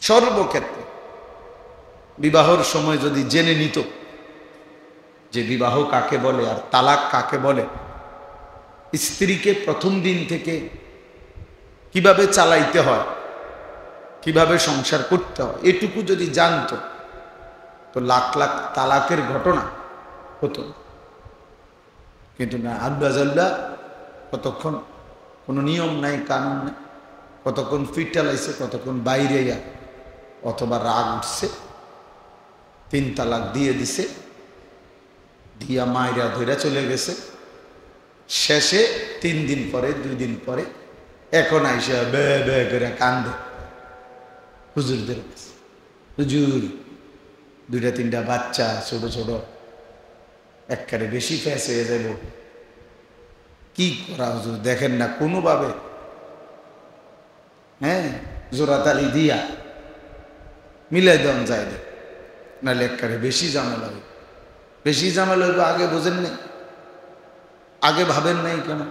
সর্বক্ষেত্রে বিবাহর সময় যদি জেনে নিত যে বিবাহ কাকে বলে আর তালাক কাকে বলে, স্ত্রীকে প্রথম দিন থেকে কিভাবে চালাইতে হয়, কিভাবে সংসার করতে হয়, এটুকু যদি জানতো তো লাখ লাখ তালাকের ঘটনা হতো। কিন্তু না, আল্লাহ কতক্ষণ কোনো নিয়ম নাই, কানুন নাই, কতক্ষণ ফিটালাইছে, কতক্ষণ বাইরে অথবা রাগ উঠছে, 3 তালাক দিয়ে দিছে, দিয়া মায়েরা ধইরা চলে গেছে। শেষে 3 দিন পরে 2 দিন পরে এখন আইসা বে বে করে কান্দে হুজুরদের কাছে, হুজুর 2-3টা বাচ্চা ছোট ছোট, একবারে বেশি ফ্যাস হয়ে যাব, কি করা হুজুর দেখেন না কোনোভাবে, হ্যাঁ জোরাতালি দিয়া মিলাই দেন যায় না, নাহলে একবারে বেশি ঝামেলা হইব। বেশি ঝামেলা হইব, আগে বোঝেন নাই, আগে ভাবেন নাই কেন?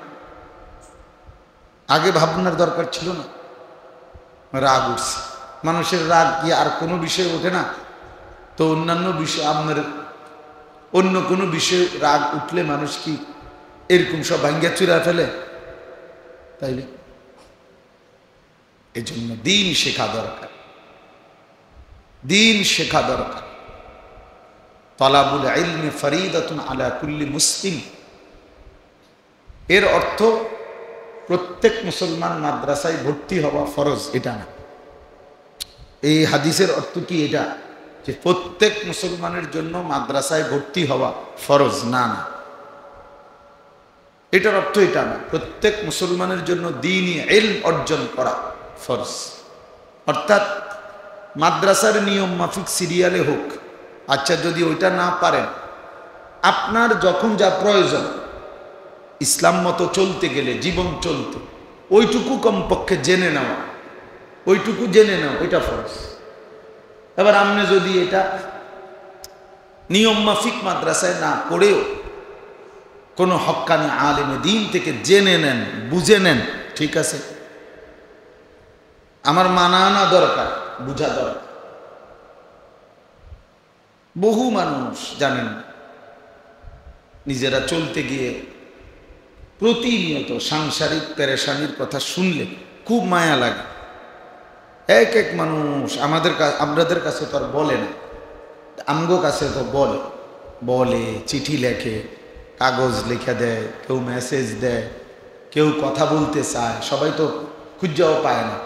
আগে ভাবনার দরকার ছিল না? রাগ উঠছে, মানুষের রাগ কি আর কোনো বিষয় ওঠে না? তো অন্যান্য বিষয়, আপনার অন্য কোনো বিষয়ে রাগ উঠলে মানুষ কি এরকম সব ভাঙ্গা চুরা ফেলে? তাইলে এই জন্য দিন শেখা দরকার, দিন শেখা দরকার। তালাবুল ইলমি ফরিদাতুন আলা কুল্লি মুসলিম, এর অর্থ প্রত্যেক মুসলমান মাদ্রাসায় ভর্তি হওয়া ফরজ, এটা না। এই হাদিসের অর্থ কি এটা যে প্রত্যেক মুসলমানের জন্য মাদ্রাসায় ভর্তি হওয়া ফরজ? না না, এটার অর্থ এটা না। প্রত্যেক মুসলমানের জন্য দ্বীনি ইলম অর্জন করা ফরজ, অর্থাৎ মাদ্রাসার নিয়ম মাফিক সিরিয়ালে হোক, আচ্ছা যদি ওইটা না পারেন, আপনার যখন যা প্রয়োজন ইসলাম মতো চলতে গেলে, জীবন চলতে, ওইটুকু কমপক্ষে জেনে নেওয়া, ওইটুকু জেনে নেওয়া, ওইটা ফরজ। এবার আপনি যদি এটা নিয়ম মাফিক মাদ্রাসায় না পড়েও কোনো হক্কানি আলেমে দ্বীন থেকে জেনে নেন, বুঝে নেন, ঠিক আছে, আমার মানা আনা দরকার, বুঝা দরকার। বহু মানুষ জানেন নিজেরা চলতে গিয়ে প্রতিনিয়ত সাংসারিক পেরেশানির কথা শুনলে খুব মায়া লাগে। এক এক মানুষ আমাদের কাছে তো আর বলে না, আমগো কাছে তো বলে, চিঠি লেখে, কাগজ লিখে দেয়, কেউ মেসেজ দেয়, কেউ কথা বলতে চায়, সবাই তো খুঁজাও পায় না।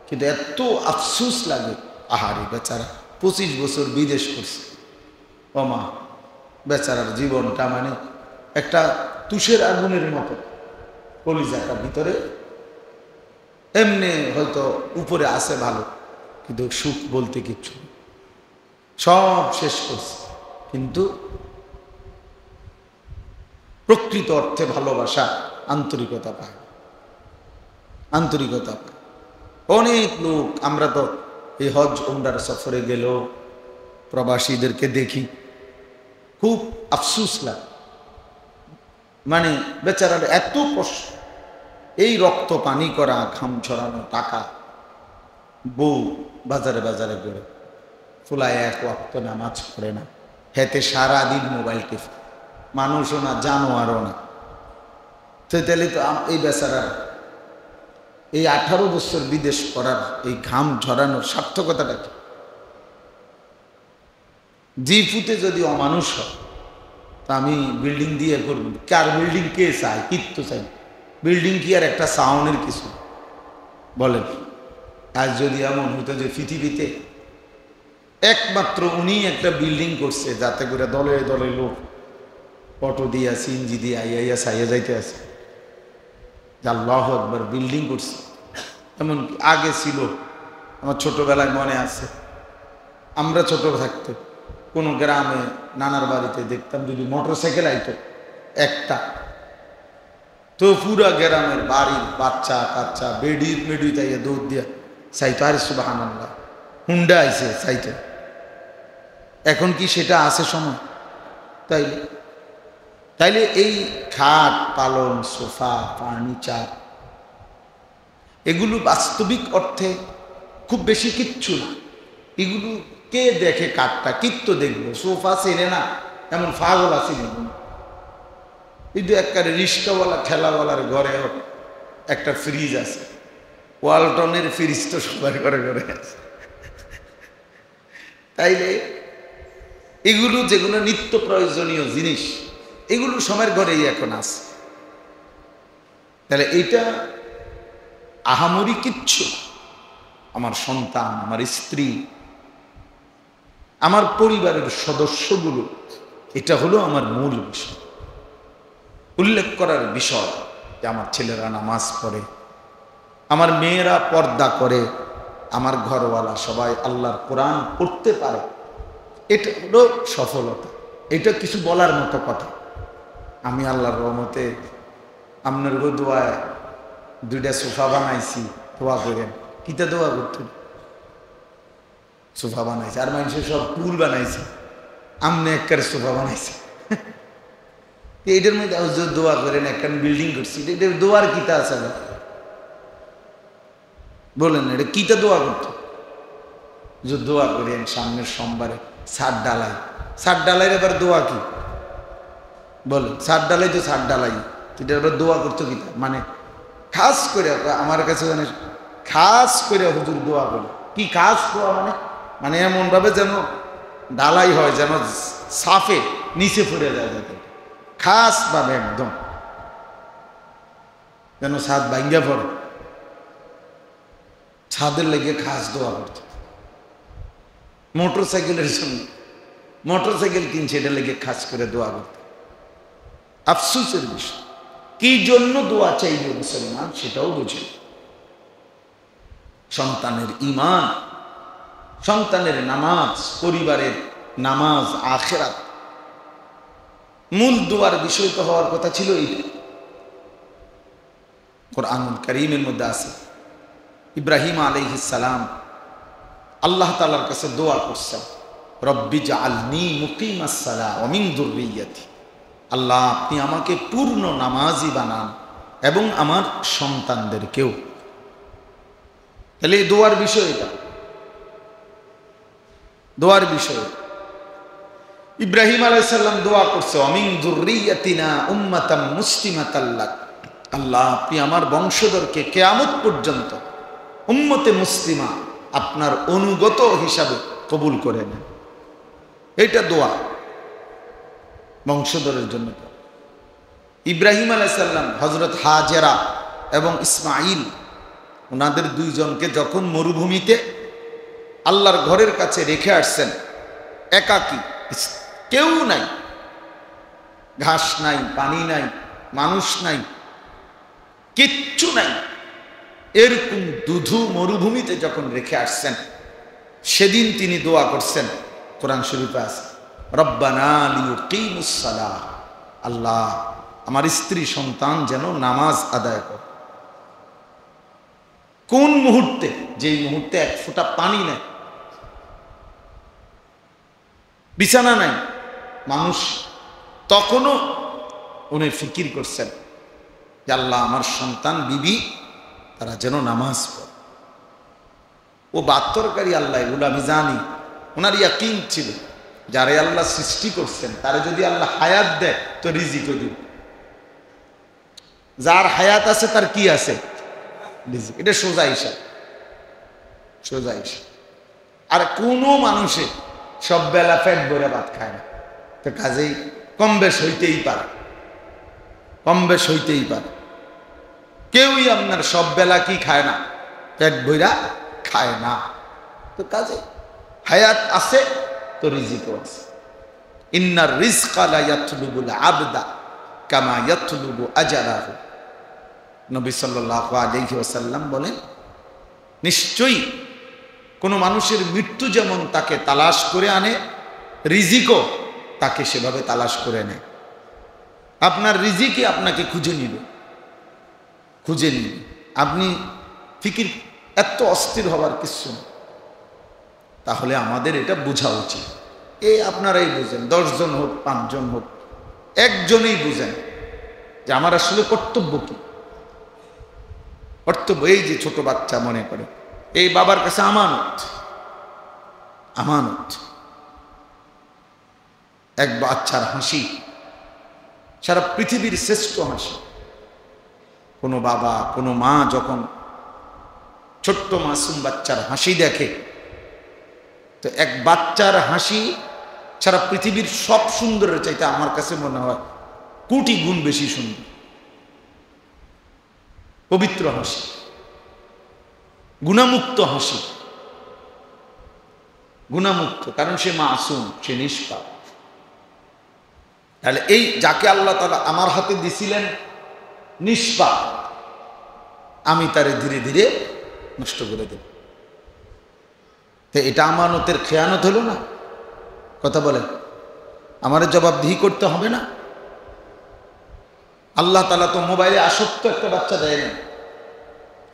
কিন্তু এত আফসোস লাগে, আহারে বেচারা 25 বছর বিদেশ করছে, ও মা বেচারার জীবনটা মানে একটা তুষের আগুনের মতো, কলিজাটা ভিতরে এমনি হয়তো উপরে আছে ভালো, কিন্তু সুখ বলতে কিচ্ছু, সব শেষ করছে। কিন্তু প্রকৃত অর্থে ভালোবাসা, আন্তরিকতা পায়, আন্তরিকতা পায়। অনেক লোক, আমরা তো এই হজ উমরার সফরে গেলেও প্রবাসীদেরকে দেখি, খুব আফসোস লাগে, মানে বেচারার এত কষ্ট, এই রক্ত পানি করা, ঘাম ছড়ানো টাকা, বউ বাজারে বাজারে করে ফুলায়, এক ওয়াক্ত নামাজ পড়ে না, হেতে সারাদিন মোবাইল টিপে, মানুষও না জানোয়ারও না। তো তাহলে তো এই বেচারার এই 18 বছর বিদেশ করার এই ঘাম ঝরানোর সার্থকতাটা কি? জিফুতে যদি অমানুষ হয় তা আমি বিল্ডিং দিয়ে করব, কার বিল্ডিং কে চায়? কিত্ত চাই বিল্ডিং কি আর একটা সাউন্ডের কিছু বলেন? আজ যদি এমন হতো যে পৃথিবীতে একমাত্র উনি একটা বিল্ডিং করছে, যাতে করে দলে দলে লোক অটো দিয়া সিএনজি দিয়ে আইয়া সাইয়া যাইতে আছে, আল্লাহু আকবার, বিল্ডিং করছে। এমন আগে ছিল, আমার ছোটবেলায় মনে আছে, আমরা ছোট থাকতে কোনো গ্রামে নানার বাড়িতে দেখতাম যদি মোটরসাইকেল আইতো একটা, তো পুরা গ্রামের বাড়ির বাচ্চা কাচ্চা বেডির মেডি তাইয়া দৌড় দিয়া চাইতো, আরে সুবহানাল্লাহ হুন্ডা আইছে চাইতো। এখন কি সেটা আছে সময়? তাইলে এই খাট, পালং, সোফা, ফার্নিচার, এগুলো বাস্তবিক অর্থে খুব বেশি কিচ্ছু না। এগুলো কে দেখে? কাঠটা কিত্ত দেখবো, সোফা চেনে না এমন পাগল আছে? কিন্তু একটা রিক্সাওয়ালা ঠেলাওয়ালার ঘরেও একটা ফ্রিজ আছে, ওয়ালটনের ফ্রিজ তো সবার ঘরে ঘরে আছে। তাইলে এগুলো যেগুলো নিত্য প্রয়োজনীয় জিনিস, এগুলো সবার ঘরেই এখন আছে। তাহলে এটা আহামরি কিচ্ছু। আমার সন্তান, আমার স্ত্রী, আমার পরিবারের সদস্যগুলো, এটা হলো আমার মূল বিষয়। উল্লেখ করার বিষয় যে আমার ছেলেরা নামাজ পড়ে, আমার মেয়েরা পর্দা করে, আমার ঘরওয়ালা সবাই আল্লাহর কোরআন পড়তে পারে, এটা হলো সফলতা। এটা কিছু বলার মতো কথা। আমি আল্লাহর রহমতে আপনার দোয়ায় 2টা সোফা বানাইছি, দোয়া করেন। কিতা দোয়া করতেন? সোফা বানাইছে, আর মানুষের সব টুল বানাইছে, আমনে একবারে সোফা বানাইছে। এইটার মধ্যে দোয়া করেন, একটা বিল্ডিং করছি, এটা দোয়ার কিতা আছে? বলেন এটা কিতা দোয়া করতো? যে দোয়া করেন সামনের সোমবারে ছাদ ডালাই। ছাদ ডালাইয়ের এবার দোয়া কি বলেন? ছাদ ডালাই তো ছাদ ডালাই, এটা এবার দোয়া করতো কিতা? মানে খাস করে আমার কাছে মানে খাস করে হুজুর দোয়া করে কি খাস দোয়া মানে? মানে এমন ভাবে যেন ডালাই হয়, যেন সাফে নিচে পড়ে যায়, যাতে খাস ভাবে একদম যেন ছাদ ভাঙ্গা পড়ে, ছাদের লেগে খাস দোয়া করতো। মোটরসাইকেলের জন্য মোটরসাইকেল কিনছে, এটা লেগে খাস করে দোয়া করতো। আফসোসের বিষয়, কি জন্য দোয়া চাইবে মুসলমান সেটাও বুঝে। সন্তানের ঈমান, সন্তানের নামাজ, পরিবারের নামাজ, আখিরাত, মূল দোয়ার বিষয় তো হওয়ার কথা ছিল। এইটা কোরআনুল কারীমের মধ্যে আছে। ইব্রাহিম আলাইহিস সালাম আল্লাহ তাআলার কাছে দোয়া করছেন, রব্বি জাআলনি মুকিমাস সালাহ ওয়া মিন যুররিয়্যাতি। আল্লাহ আপনি আমাকে পূর্ণ নামাজি বানান এবং আমার সন্তানদেরকেও। তাহলে এই দোয়ার বিষয়, এটা দোয়ার বিষয়। ইব্রাহিম আলাইহিস সালাম দোয়া করছে, ওয়া মিন যুররিয়্যাতিনা উম্মাতাম মুসলিমাতাল লাক। আল্লাহ আপনি আমার বংশধরকে কিয়ামত পর্যন্ত উম্মতে মুসলিমা আপনার অনুগত হিসাবে কবুল করে নেন। এটা দোয়া বংশধরের জন্য। ইব্রাহিম আলাইহিস সালাম হযরত হাজেরা এবং ইসমাঈল ওনাদের দুইজনকে যখন মরুভূমিতে আল্লাহর ঘরের কাছে রেখে আসছেন, একাকী, কেউ নাই, ঘাস নাই, পানি নাই, মানুষ নাই, কিচ্ছু নাই, এরকম দুধু মরুভূমিতে যখন রেখে আসছেন, সেদিন তিনি দোয়া করছেন। কোরআন শরীফে আছে, রব্বানা লিয়ুকিমুস সালাহ। আল্লাহ আমার স্ত্রী সন্তান যেন নামাজ আদায় করে। কোন মুহূর্তে? যেই মুহূর্তে এক ফোঁটা পানি নেই, বিছানা নাই, মানুষ, তখনও উনি ফিকির করছেন যে আল্লাহ আমার সন্তান বিবি তারা যেন নামাজ পড়ে। ও বাত্তরকারী আল্লাহ, এগুলো আমি জানি। ওনার ইয়াকিন ছিল যারে আল্লাহ সৃষ্টি করছেন তারা যদি আল্লাহ হায়াত দেয় তো রিজিকও দিবে। যার হায়াত আছে তার কি আছে? রিজিক। এটা সোজা হিসাব, সোজা হিসাব। আর কোনো মানুষে সব বেলা পেট ভরে ভাত খায় না, তো কাজেই কম বেশ হইতেই পারে, কম বেশ হইতেই পারে। কেউই আপনার সব বেলা কি খায় না? পেট ভইরা খায় না। তো কাজে হায়াত আছে তো রিজিকও আছে। ইন্নার রিজকা লা ইয়াতলুবুল আবদা কামা ইয়াতলুবু আজালাহু। নবী সাল্লাল্লাহু আলাইহি ওয়াসাল্লাম বলেন, নিশ্চয়ই কোনো মানুষের মৃত্যু যেমন তাকে তালাশ করে আনে, রিজিকও তাকে সেভাবে তালাশ করে নেয়। আপনার রিজিকই আপনাকে খুঁজে নিবে, খুঁজে নিবে। আপনি ফিকির এত অস্থির হবার কিছু না। তাহলে আমাদের এটা বোঝা উচিত। আপনারাই বুঝেন, 10 জন হোক, 5 জন হোক, একজনেই বুঝেন যে আমার আসলে কর্তব্য কি। কর্তব্য এই যে ছোট বাচ্চা মনে করে এই বাবার কাছে আমানত, আমানত। এক বাচ্চার হাসি সারা পৃথিবীর শ্রেষ্ঠ হাসি। কোনো বাবা কোনো মা যখন ছোট্ট মাসুম বাচ্চার হাসি দেখে, তো এক বাচ্চার হাসি সারা পৃথিবীর সব সুন্দরের চাইতে আমার কাছে মনে হয় কোটি গুণ বেশি সুন্দর। পবিত্র হাসি, গুণামুক্ত হাসি, গুণামুক্ত, কারণ সে মাসুম, সে নিষ্পাপ। তাহলে এই যাকে আল্লাহ তাআলা আমার হাতে দিছিলেন নিষ্পাপ, আমি তারে ধীরে ধীরে নষ্ট করে দেব। তো এটা আমানতের খেয়ানত হলো না? কথা বলেন, আমার জবাবদিহি করতে হবে না? আল্লাহ তাআলা তো মোবাইলে আসক্ত একটা বাচ্চা দেয় না,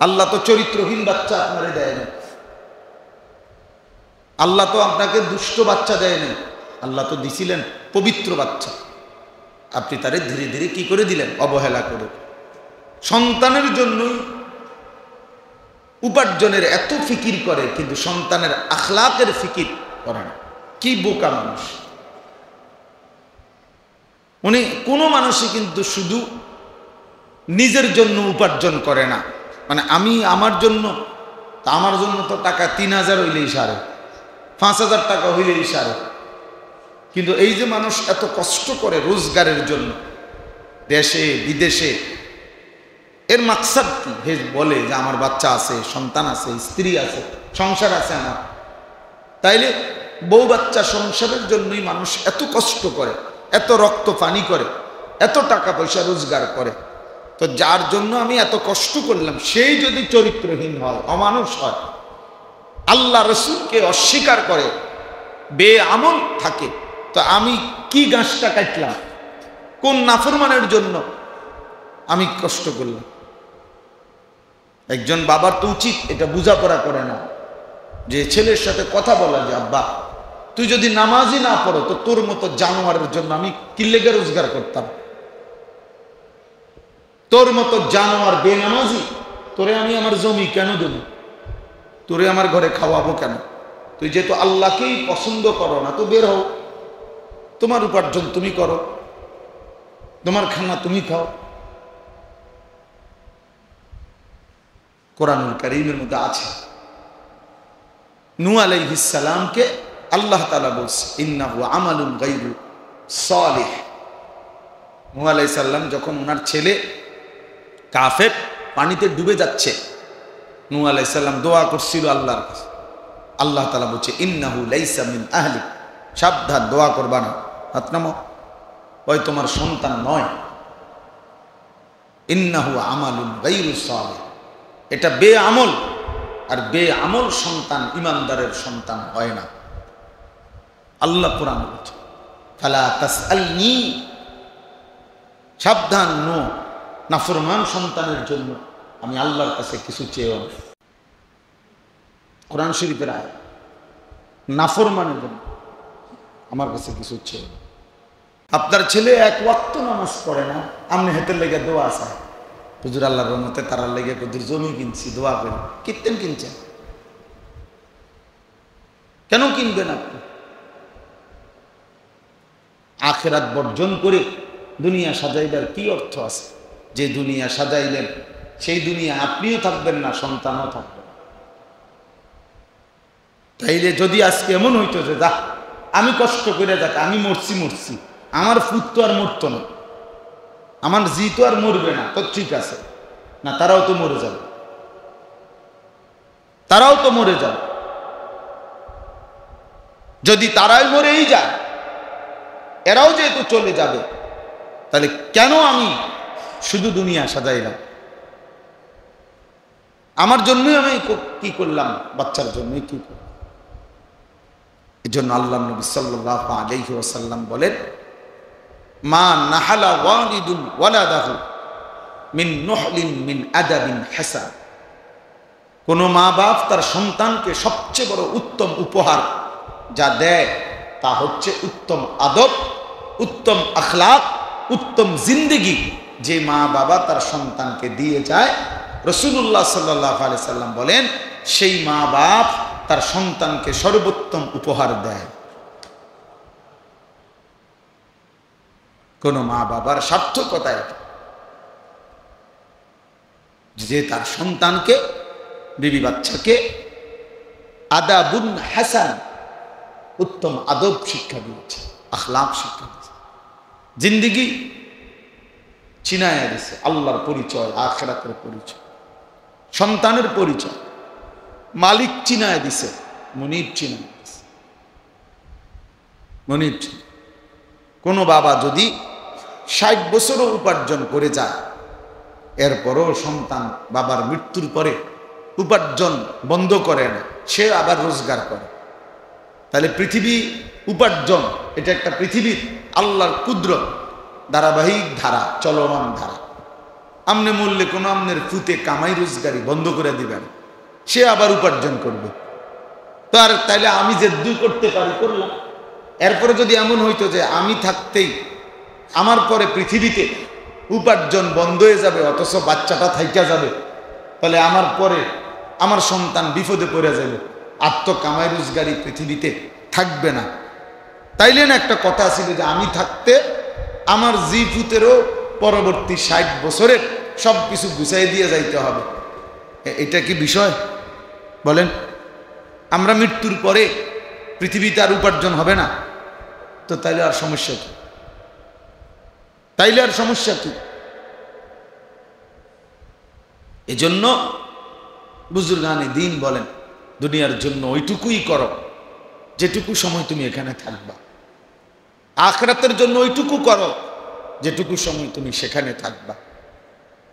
আল্লাহ তো চরিত্রহীন বাচ্চা আপনারে দেয় না, আল্লাহ তো আপনাকে দুষ্ট বাচ্চা দেয় না, আল্লাহ তো দিছিলেন পবিত্র বাচ্চা। আপনি তারে ধীরে ধীরে কি করে দিলেন? অবহেলা করে। সন্তানের জন্যই উপার্জনের এত ফিকির করে, কিন্তু সন্তানের আখলাকের ফিকির করে না। কি বোকা মানুষ উনি! কোনো মানুষই কিন্তু শুধু নিজের জন্য উপার্জন করে না, মানে আমি আমার জন্য তো টাকা 3000 হইলেই সারে, 5000 টাকা হইলেই সারে। কিন্তু এই যে মানুষ এত কষ্ট করে রোজগারের জন্য দেশে বিদেশে, এর মাকসাদ কি? হে বলে যে আমার বাচ্চা আছে, সন্তান আছে, স্ত্রী আছে, সংসার আছে আমার। তাইলে বউ বাচ্চা সংসারের জন্যই মানুষ এত কষ্ট করে, এত রক্ত পানি করে, এত টাকা পয়সা রোজগার করে। তো যার জন্য আমি এত কষ্ট করলাম, সেই যদি চরিত্রহীন হয়, অমানুষ হয়, আল্লাহ রসুলকে অস্বীকার করে, বেআমল থাকে, তো আমি কি গাছটা কাটলাম? কোন নাফরমানের জন্য আমি কষ্ট করলাম? একজন বাবার তো উচিত এটা বোঝাপড়া করে না, যে ছেলের সাথে কথা বলা, যে আব্বা তুই যদি নামাজই না পড়ো তো তোর মতো জানোয়ারের জন্য আমি কি লেগে রোজগার করতাম? তোর মতো জানোয়ার বেনামাজি, তোরে আমি আমার জমি কেন দেব? তোরে আমার ঘরে খাওয়াবো কেন? তুই যেহেতু আল্লাহকেই পছন্দ করো না, তো বের হও, তোমার উপার্জন তুমি করো, তোমার খানা তুমি খাও। কোরআনুল কারীমের মধ্যে আছে, নূহ আলাইহিস সালামকে আল্লাহ তাআলা বলছে ইন্নাহু আমালুন গায়রু সালিহ। নূহ আলাইহিস সালাম যখন ওনার ছেলে কাফের পানিতে ডুবে যাচ্ছে, নূহ আলাইহিস সালাম দোয়া করছিল আল্লাহর কাছে। আল্লাহ তাআলা বলছে ইন্নাহু লাইসা মিন আহলি, সাবধান, দোয়া করবা না, হাত নামো, ওই তোমার সন্তান নয়। ইন্নাহু আমালুন গায়রু সালিহ, এটা বেআমল, আর বেআমল সন্তান ইমানদারের সন্তান হয় না। আল্লাহ কোরআন বলছে ফালা তাসআলনি, সাবধান, নো, নাফরমান সন্তানের জন্য আমি আল্লাহর কাছে কিছু চেয়েও না। কোরআন শরীফের আয়াত, নাফরমানের জন্য আমার কাছে কিছু চেয়েও না। আপনার ছেলে এক ওয়াক্ত নামাজ পড়ে না, আপনি হেতের লেগে দোয়া চায়, হুজুর আল্লাহর রহমতে তারার লেগে হুজুর জমি কিনছি, দোয়া করেন। কিনতেন, কিনছেন কেন? কিনবেন আপনি আখিরাত বর্জন করে দুনিয়া সাজাইবার কি অর্থ আছে? যে দুনিয়া সাজাইলেন সেই দুনিয়া আপনিও থাকবেন না, সন্তানও থাকবে না। তাইলে যদি আজকে এমন হইতো যে যা আমি কষ্ট করে যাক, আমি মরছি, আমার ফুত তো আর মরতো না, আমার জি তো আর মরবে না, তো ঠিক আছে না, তারাও তো মরে যাবে, তারাও তো মরে যাবে। যদি তারাই মরেই যায়, এরাও যেহেতু চলে যাবে, তাহলে কেন আমি শুধু দুনিয়া সাজাইলাম? আমার জন্যই আমি কি করলাম? বাচ্চার জন্যই কি করলাম? এই জন্য আল্লাহ নবী সাল্লাল্লাহু আলাইহি ওয়াসাল্লাম বলেন মা নাহালা ওয়ালিদুন ওয়ালাদাহু মিন নুহলিন মিন আদাবিন হাসান। কোন মা বাপ তার সন্তানকে সবচেয়ে বড় উত্তম উপহার যা দেয় তা হচ্ছে উত্তম আদব, উত্তম আখলাক, উত্তম জিন্দেগি। যে মা বাবা তার সন্তানকে দিয়ে যায়, রাসূলুল্লাহ সাল্লাল্লাহু আলাইহি সাল্লাম বলেন সেই মা বাপ তার সন্তানকে সর্বোত্তম উপহার দেয়। কোন মা বাবার সার্থকতা এটা, যে তার সন্তানকে, বিবি বাচ্চাকে আদাবুন হাসান, উত্তম আদব শিক্ষা দিয়েছে, আখলাক শিক্ষা দিয়েছে, জিন্দিগি চিনায়া দিছে, আল্লাহর পরিচয়, আখিরাতের পরিচয়, সন্তানের পরিচয়, মালিক চিনায়া দিছে, মুনিব চিনায়া দিছে, মুনিব। কোনো বাবা যদি 60 বছরও উপার্জন করে যায়, এরপরও সন্তান বাবার মৃত্যুর পরে উপার্জন বন্ধ করে না, সে আবার রোজগার করে, তাহলে পৃথিবী উপার্জন, এটা একটা পৃথিবীর আল্লাহর কুদরত, ধারাবাহিক ধারা, চলমান ধারা। আমনে মূল্যে কোনো আমনের ফুতে কামাই রোজগারি বন্ধ করে দিবেন, সে আবার উপার্জন করবে। তো আর তাইলে আমি যে দুই করতে পারি করলাম, এরপরে যদি এমন হইতো যে আমি থাকতেই আমার পরে পৃথিবীতে উপার্জন বন্ধ হয়ে যাবে, অথচ বাচ্চাটা থাইকা যাবে, তাহলে আমার পরে আমার সন্তান বিপদে পড়ে যাবে, আর তো কামাই রোজগারি পৃথিবীতে থাকবে না। তাইলে না একটা কথা ছিল যে আমি থাকতে আমার জিপুতেরও পরবর্তী 60 বছরের সব কিছু গুছাই দিয়ে যাইতে হবে। এটা কি বিষয় বলেন? আমরা মৃত্যুর পরে পৃথিবীতে আর উপার্জন হবে না, তো তাইলে আর সমস্যা কি? তাইলে আর সমস্যা কি? এজন্য বুজুর্গানে দিন বলেন, দুনিয়ার জন্য ওইটুকুই করো যেটুকু সময় তুমি এখানে থাকবা, আখিরাতের জন্য ওইটুকু করো যেটুকু সময় তুমি সেখানে থাকবা।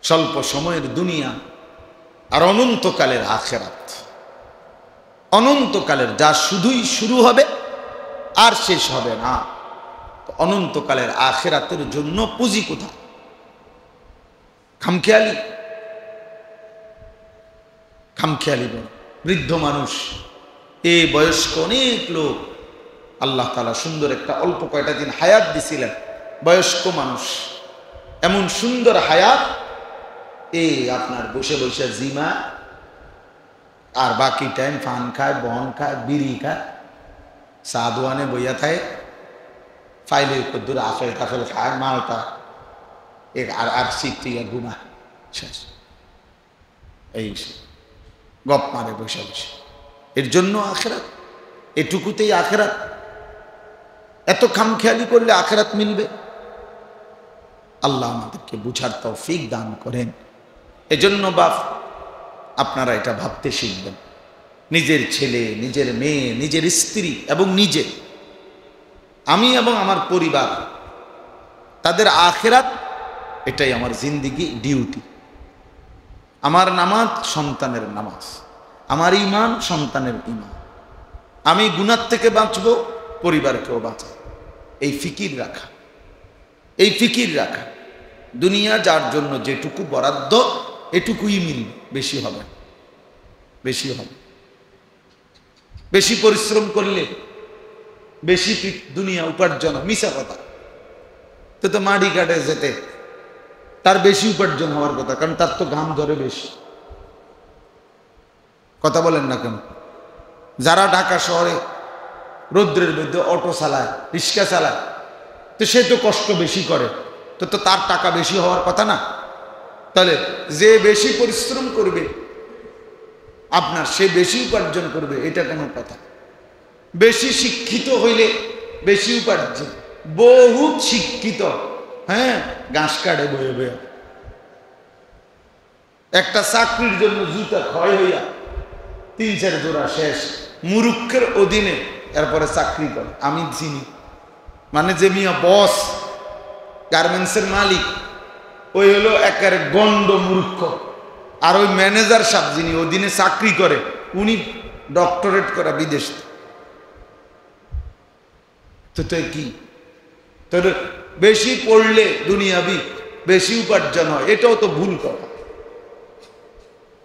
স্বল্প সময়ের দুনিয়া আর অনন্তকালের আখিরাত, অনন্তকালের যা শুধুই শুরু হবে আর শেষ হবে না। অনন্তকালের আখিরাতের জন্য পুঁজি কোথায়? খামখেয়ালি, খামখেয়ালি বল। বৃদ্ধ মানুষ, এ বয়স্ক অনেক লোক আল্লাহ তাআলা সুন্দর একটা অল্প কয়টা দিন হায়াত দিছিলেন, বয়স্ক মানুষ, এমন সুন্দর হায়াত, এই আপনার বসে বসে জিমা আর বাকি টাইম ফান খায়, বন খায়, বিড়ি খায়, চা দোয়ানে বইয়া থাকে, ফাইলে কদ্দুর আপেল টাফেল খায়, মালটা আর সিটিয়া ঘুমা, শেষ। এই গপ মারে বসে বসে। এর জন্য আখিরাত, এটুকুতেই আখিরাত। এত খামখেয়ালি করলে আখিরাত মিলবে? আল্লাহ আমাদেরকে বুঝার তৌফিক দান করেন। এজন্য বাপ, আপনারা এটা ভাবতে শিখবেন, নিজের ছেলে, নিজের মেয়ে, নিজের স্ত্রী এবং নিজে, আমি এবং আমার পরিবার, তাদের আখিরাত, এটাই আমার জিন্দিগি, ডিউটি। আমার নামাজ সন্তানের নামাজ, আমার ঈমান সন্তানের ঈমান, আমি গুনাহ থেকে বাঁচব, পরিবারকেও বাঁচাবো। এই ফিকির রাখা, এই ফিকির রাখা। দুনিয়া যার জন্য যেটুকু বরাদ্দ এটুকুই মিলবে, বেশি হবে, বেশি হবে। বেশি পরিশ্রম করলে বেশি দুনিয়া উপার্জন, মিশা কথা। তো মাটি কাটে যেতে তার বেশি উপার্জন হওয়ার কথা, কারণ তার তো ঘাম ধরে বেশি। কথা বলেন না কেন? যারা ঢাকা শহরে রৌদ্রের মধ্যে অটো চালায়, রিক্সা চালায়, তো সে তো কষ্ট বেশি করে, তো তার টাকা বেশি হওয়ার কথা না? তাহলে যে বেশি পরিশ্রম করবে আপনার, সে বেশি উপার্জন করবে, এটা কোনো কথা? বেশি শিক্ষিত হইলে বেশি উপার্জন, বহুত শিক্ষিত, হ্যাঁ, ঘাস কাটে বয়ে বয়ে। একটা চাকরির জন্য জুতা ক্ষয় হইয়া 3-4 জোড়া শেষ, মুরুক্ষের অধীনে এরপরে চাকরি করে। আমি চিনি, মানে যে মিয়া বস, গার্মেন্টসের মালিক, ওই হলো একেবারে গন্ড মূর্খ। আর ওই ম্যানেজার সাহেব যিনি অধীনে চাকরি করে, উনি ডক্টরেট করা বিদেশ। তো কি তোর বেশি পড়লে দুনিয়াবি বেশি উপার্জন হয়, এটাও তো ভুল কথা।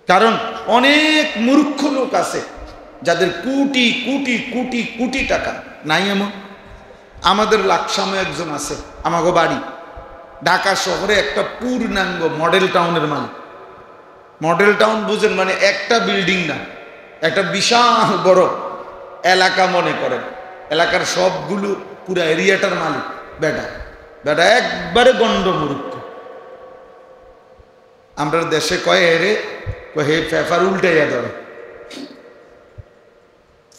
কারণ অনেক মূর্খ লোক আছে যাদের কোটি কোটি কোটি কোটি টাকা নাই। এমন আমাদের লাকসামে একজন আছে, আমাগো বাড়ি ঢাকা শহরে একটা পূর্ণাঙ্গ মডেল টাউনের মালিক। মডেল টাউন বুঝেন, মানে একটা বিল্ডিং না, একটা বিশাল বড় এলাকা মনে করেন, এলাকার সবগুলো পুরো এরিয়াটার মালিক বেটা, বেটা একবারে গন্ডমূর্খ। আমরা দেশে কয় এরে হে পেপার উল্টাইয়া ধরে।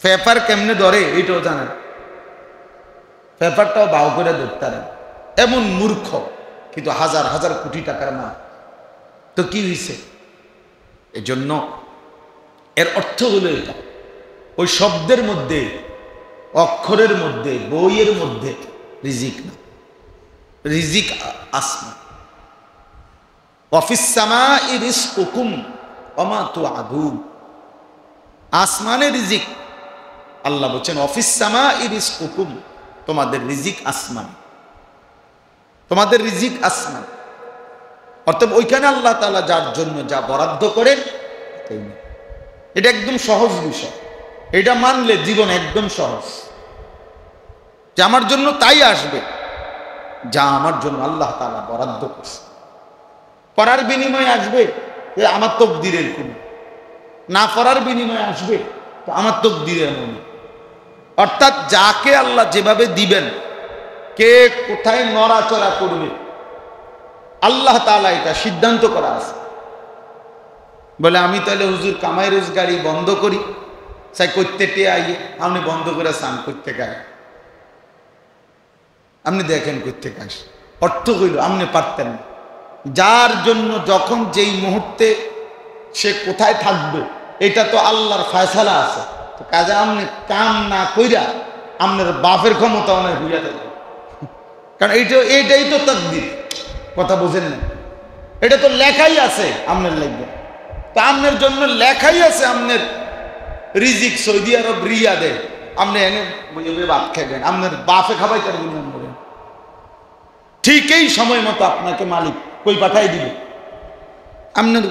পেপার কেমনে ধরে এটাও জানেন, পেপারটাও বাউ করে ধরতে পারে, এমন মূর্খ। কিন্তু হাজার হাজার কোটি টাকার মা। তো কি হয়েছে? এজন্য এর অর্থ হলো এটা, ওই শব্দের মধ্যে, অক্ষরের মধ্যে, বইয়ের মধ্যে রিজিক না, রিজিক আসমান। ওয়াফিস সামাই রিজকুকুম ওয়া মা তুআদুন। আসমানে রিজিক, আল্লাহ বলছেন অফিস সামাই রিজকুকুম, তোমাদের রিজিক আসমান, তোমাদের রিজিক আসমান। অর্থাৎ ওইখানে আল্লাহ তাআলা যার জন্য যা বরাদ্দ করেন এটা একদম সহজ বিষয়। এটা মানলে জীবন একদম সহজ, যে আমার জন্য তাই আসবে যা আমার জন্য আল্লাহ তাআলা বরাদ্দ করছে। পড়ার বিনিময়ে আসবে আমার তকদিরের কোন, না পড়ার বিনিময়ে আসবে তো আমার তকদিরের মনে। অর্থাৎ যাকে আল্লাহ যেভাবে দিবেন, কে কোথায় নড়াচড়া করবে আল্লাহ তাআলা এটা সিদ্ধান্ত করা আছে। বলে আমি তাহলে হুজুর কামাই রোজগারি বন্ধ করি, চাই করতে আইয়ে, আপনি বন্ধ করে চান করতে গায়ে, আপনি দেখেন করতে গাছ। অর্থ হইল আপনি পারতেন না। যার জন্য যখন যেই মুহূর্তে সে কোথায় থাকবে এটা তো আল্লাহর ফয়সালা আছে। তো কাজে আপনি কাম না কইরা আপনার বাপের ক্ষমতা অনেক হইয়া থাকে, কারণ এইটাই তো তাকদীর। কথা বোঝেন না? এটা তো লেখাই আছে আপনার লাগবে, তা আপনার জন্য লেখাই আছে আপনার রিজিক সৌদি আরব রিয়াদে, আপনি এনে ভাত খাবেন, আপনার বাপে খাবাই তার গুণ করেন। ঠিক এই সময় মতো আপনাকে মালিক কই পাঠাই দিবে, আপনার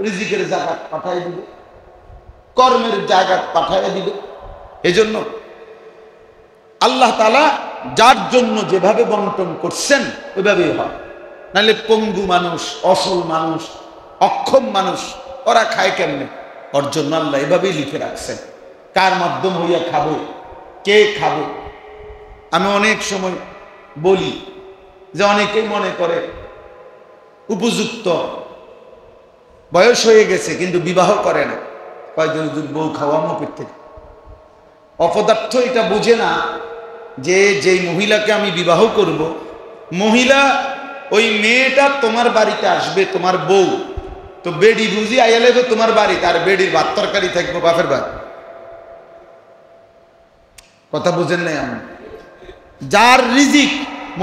রিজিকের জায়গা পাঠাই দিবে, কর্মের জায়গা পাঠাই দিবে। এজন্য আল্লাহ তাআলা যার জন্য যেভাবে বন্টন করছেন ওইভাবেই হয়। নাহলে পঙ্গু মানুষ, অসল মানুষ, অক্ষম মানুষ ওরা খায় কেমনে? ওর জন্য আল্লাহ এভাবেই লিখে রাখছেন কার মাধ্যম হইয়া খাবো, কে খাবো। আমি অনেক সময় বলি যে অনেকেই মনে করে উপযুক্ত বয়স হয়ে গেছে কিন্তু বিবাহ করে না, কয়েকজন বউ খাওয়ামো করতে। অপদার্থ এটা বুঝে না যে যেই মহিলাকে আমি বিবাহ করব, মহিলা ওই মেয়েটা তোমার বাড়িতে আসবে, তোমার বউ তো বেডি বুঝি আইলে তো তোমার বাড়িতে, আর বেডির ভাত তরকারি থাকবো বাপের বাড়ি। কথা বুঝেন নাই? আমি যার রিজিক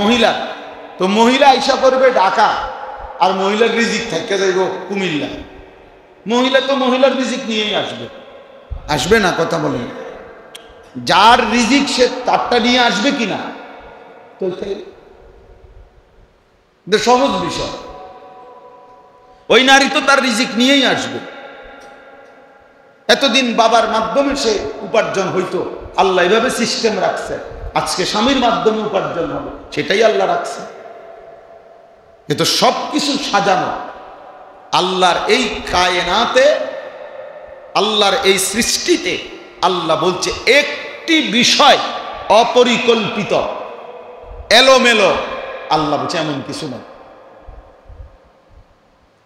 মহিলা, তো মহিলা আইসা করবে ঢাকা, আর মহিলার রিজিক থাকতে যাইব কুমিল্লা। মহিলা তো মহিলার রিজিক নিয়েই আসবে, আসবে না? কথা বলেন। যার রিজিক সে তারটা নিয়ে আসবে কিনা, তো সহজ বিষয়। ওই নারী তো তার রিজিক নিয়েই আসবে। এতদিন বাবার মাধ্যমে সে উপার্জন হইতো, আল্লাহ এভাবে সিস্টেম রাখছে, আজকে স্বামীর মাধ্যমে উপার্জন হবে, সেটাই আল্লাহ রাখছে। এ তো সবকিছু সাজানো আল্লাহর এই কায়নাতে, আল্লাহর এই সৃষ্টিতে। আল্লাহ বলছে একটি বিষয় অপরিকল্পিত এলোমেলো, আল্লাহ বলছে এমন কিছু না,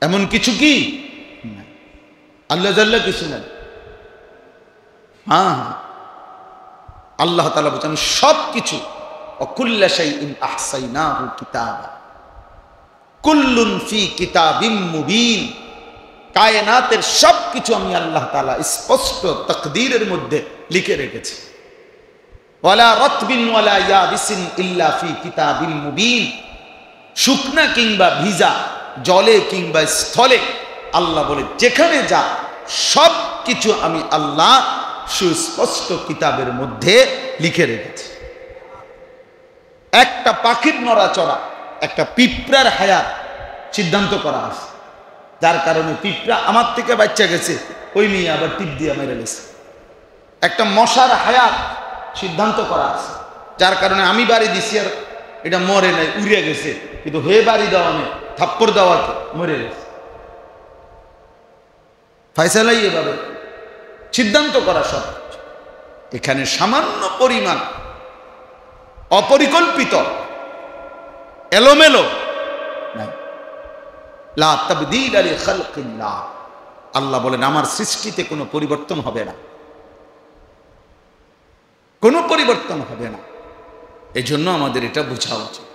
এমন কিছু কি আল্লাহ জাল্লা কিছু না। হ্যাঁ, আল্লাহ তাআলা বলছেন সব কিছু, অকুল্লা শাইইন আহসাইনাহু কিতাবা, কুল্লুন ফি কিতাবিম মুবিন। কায়নাতের সব কিছু আমি আল্লাহ তাআলা স্পষ্ট তাকদীরের মধ্যে লিখে রেখেছি। ওয়ালা রাতবিন ওয়ালা ইয়াবিসিন ইল্লা ফি কিতাবিম মুবিন। শুকনা কিংবা ভিজা, জলে কিংবা স্থলে, আল্লাহ বলে যেখানে যা সব কিছু আমি আল্লাহ সুস্পষ্ট কিতাবের মধ্যে লিখে রেখেছি। একটা পাখির নড়াচড়া, একটা পিঁপড়ার হায়াত সিদ্ধান্ত করা আছে, যার কারণে পিঁপড়া আমার থেকে বাচ্চা গেছে, ওই মেয়ে আবার টিপ দিয়ে মেরে গেছে। একটা মশার হায়াত সিদ্ধান্ত করা আছে, যার কারণে আমি বাড়ি দিছি আর এটা মরে নাই, উড়ে গেছে, কিন্তু হে বাড়ি দেওয়া নেই, থাপ্পড় দেওয়াতে মরে গেছে। ফায়সালাই এভাবে সিদ্ধান্ত করা সব। এখানে সামান্য পরিমাণ অপরিকল্পিত এলোমেলো নাই। লা তাবদীলা লিখালকিল্লাহ, আল্লাহ বলেন আমার সৃষ্টিতে কোনো পরিবর্তন হবে না, কোনো পরিবর্তন হবে না। এই জন্য আমাদের এটা বোঝা উচিত।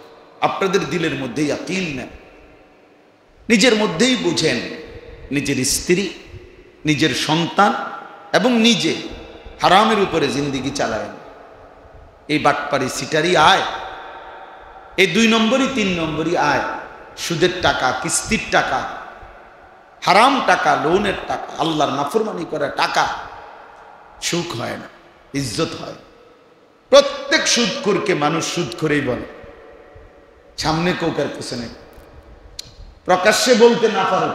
আপনাদের দিলের মধ্যে ইয়াকিন নেন, নিজের মধ্যেই বুঝেন, নিজের স্ত্রী, নিজের সন্তান এবং নিজে হারামের উপরে জিন্দিগি চালায়। এই বাটপারি সিটারি আয়, এই 2 নম্বরই 3 নম্বরই আয়, সুদের টাকা, কিস্তির টাকা, হারাম টাকা, লোনের টাকা, আল্লাহর নাফরমানি করা টাকা, সুখ হয় না, ইজ্জত হয়। প্রত্যেক সুদখোরকে মানুষ সুদখোরই বলে, সামনে কোকার পিছনে, প্রকাশ্যে বলতে না পারে,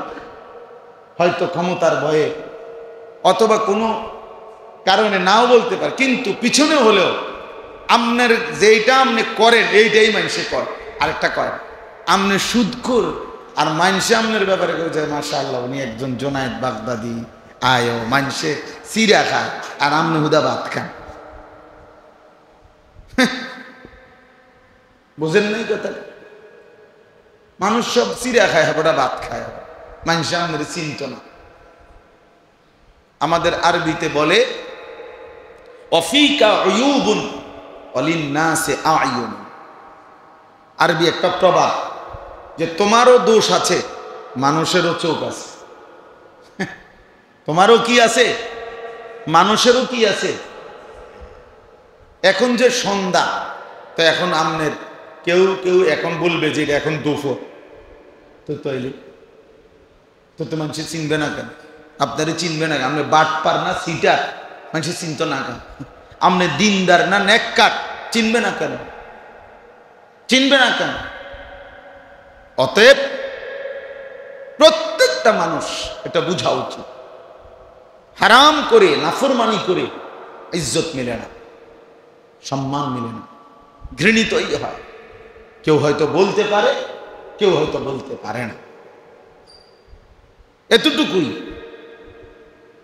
হয়তো ক্ষমতার ভয়ে অথবা কোনো কারণে নাও বলতে পারে, কিন্তু পিছনে হলেও আপনার যেটা আপনি করেন এইটাই মানুষে করে, আরেকটা করে আপনি সুদখোর, আর মানুষে আপনার ব্যাপারে কেউ যায় মাশাআল্লাহ উনি একজন জোনায়েদ বাগদাদি, আয়ো মানুষে চিরা খায় আর আপনি হুদা ভাত খান। বুঝেন নাই কথা? মানুষ সব চিরা খায়, ওটা ভাত খায়, মানুষে আমাদের চিন্ত না। আমাদের আরবিতে বলে অফিকা উয়ুবুন ওয়ালিন্নাসি আয়ুন, আরবি একটা প্রবাদ যে তোমারও দোষ আছে, মানুষেরও চোখ আছে। তোমারও কি আছে, মানুষেরও কি আছে। এখন যে সন্ধ্যা, তো এখন আমনের কেউ কেউ এখন বলবে যে এটা এখন দুপুর, তো তৈরি তো মানুষ চিনবে না কেন? আপনারে চিনবে না কেন? আপনি বাট পার না সিটার, মানুষ চিনত না কেন? আপনি দিনদার না নেককার, চিনবে না কেন? চিনবে না কেন? অতএব প্রত্যেকটা মানুষ এটা বোঝা উচিত, হারাম করে নাফরমানি করে ইজ্জত মিলে না, সম্মান মিলে না, ঘৃণিতই হয়। কেউ হয়তো বলতে পারে, কেউ হয়তো বলতে পারে না, এতটুকুই।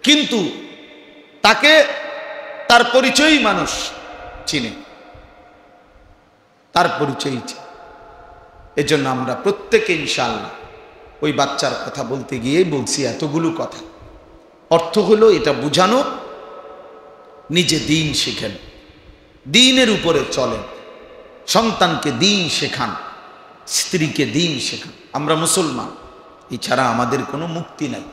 কিন্তু তাকে তার পরিচয়ই মানুষ চিনে, তার পরিচয়ই চিনে। এজন্য আমরা প্রত্যেকে ইনশাআল্লাহ ওই বাচ্চার কথা বলতে গিয়ে বলছি এতগুলো কথা। অর্থ হলো এটা বুঝানো, নিজে দিন শিখেন, দিনের উপরে চলেন, সন্তানকে দিন শেখান, স্ত্রীকে দিন শেখান। আমরা মুসলমান, এছাড়া আমাদের কোনো মুক্তি নাই।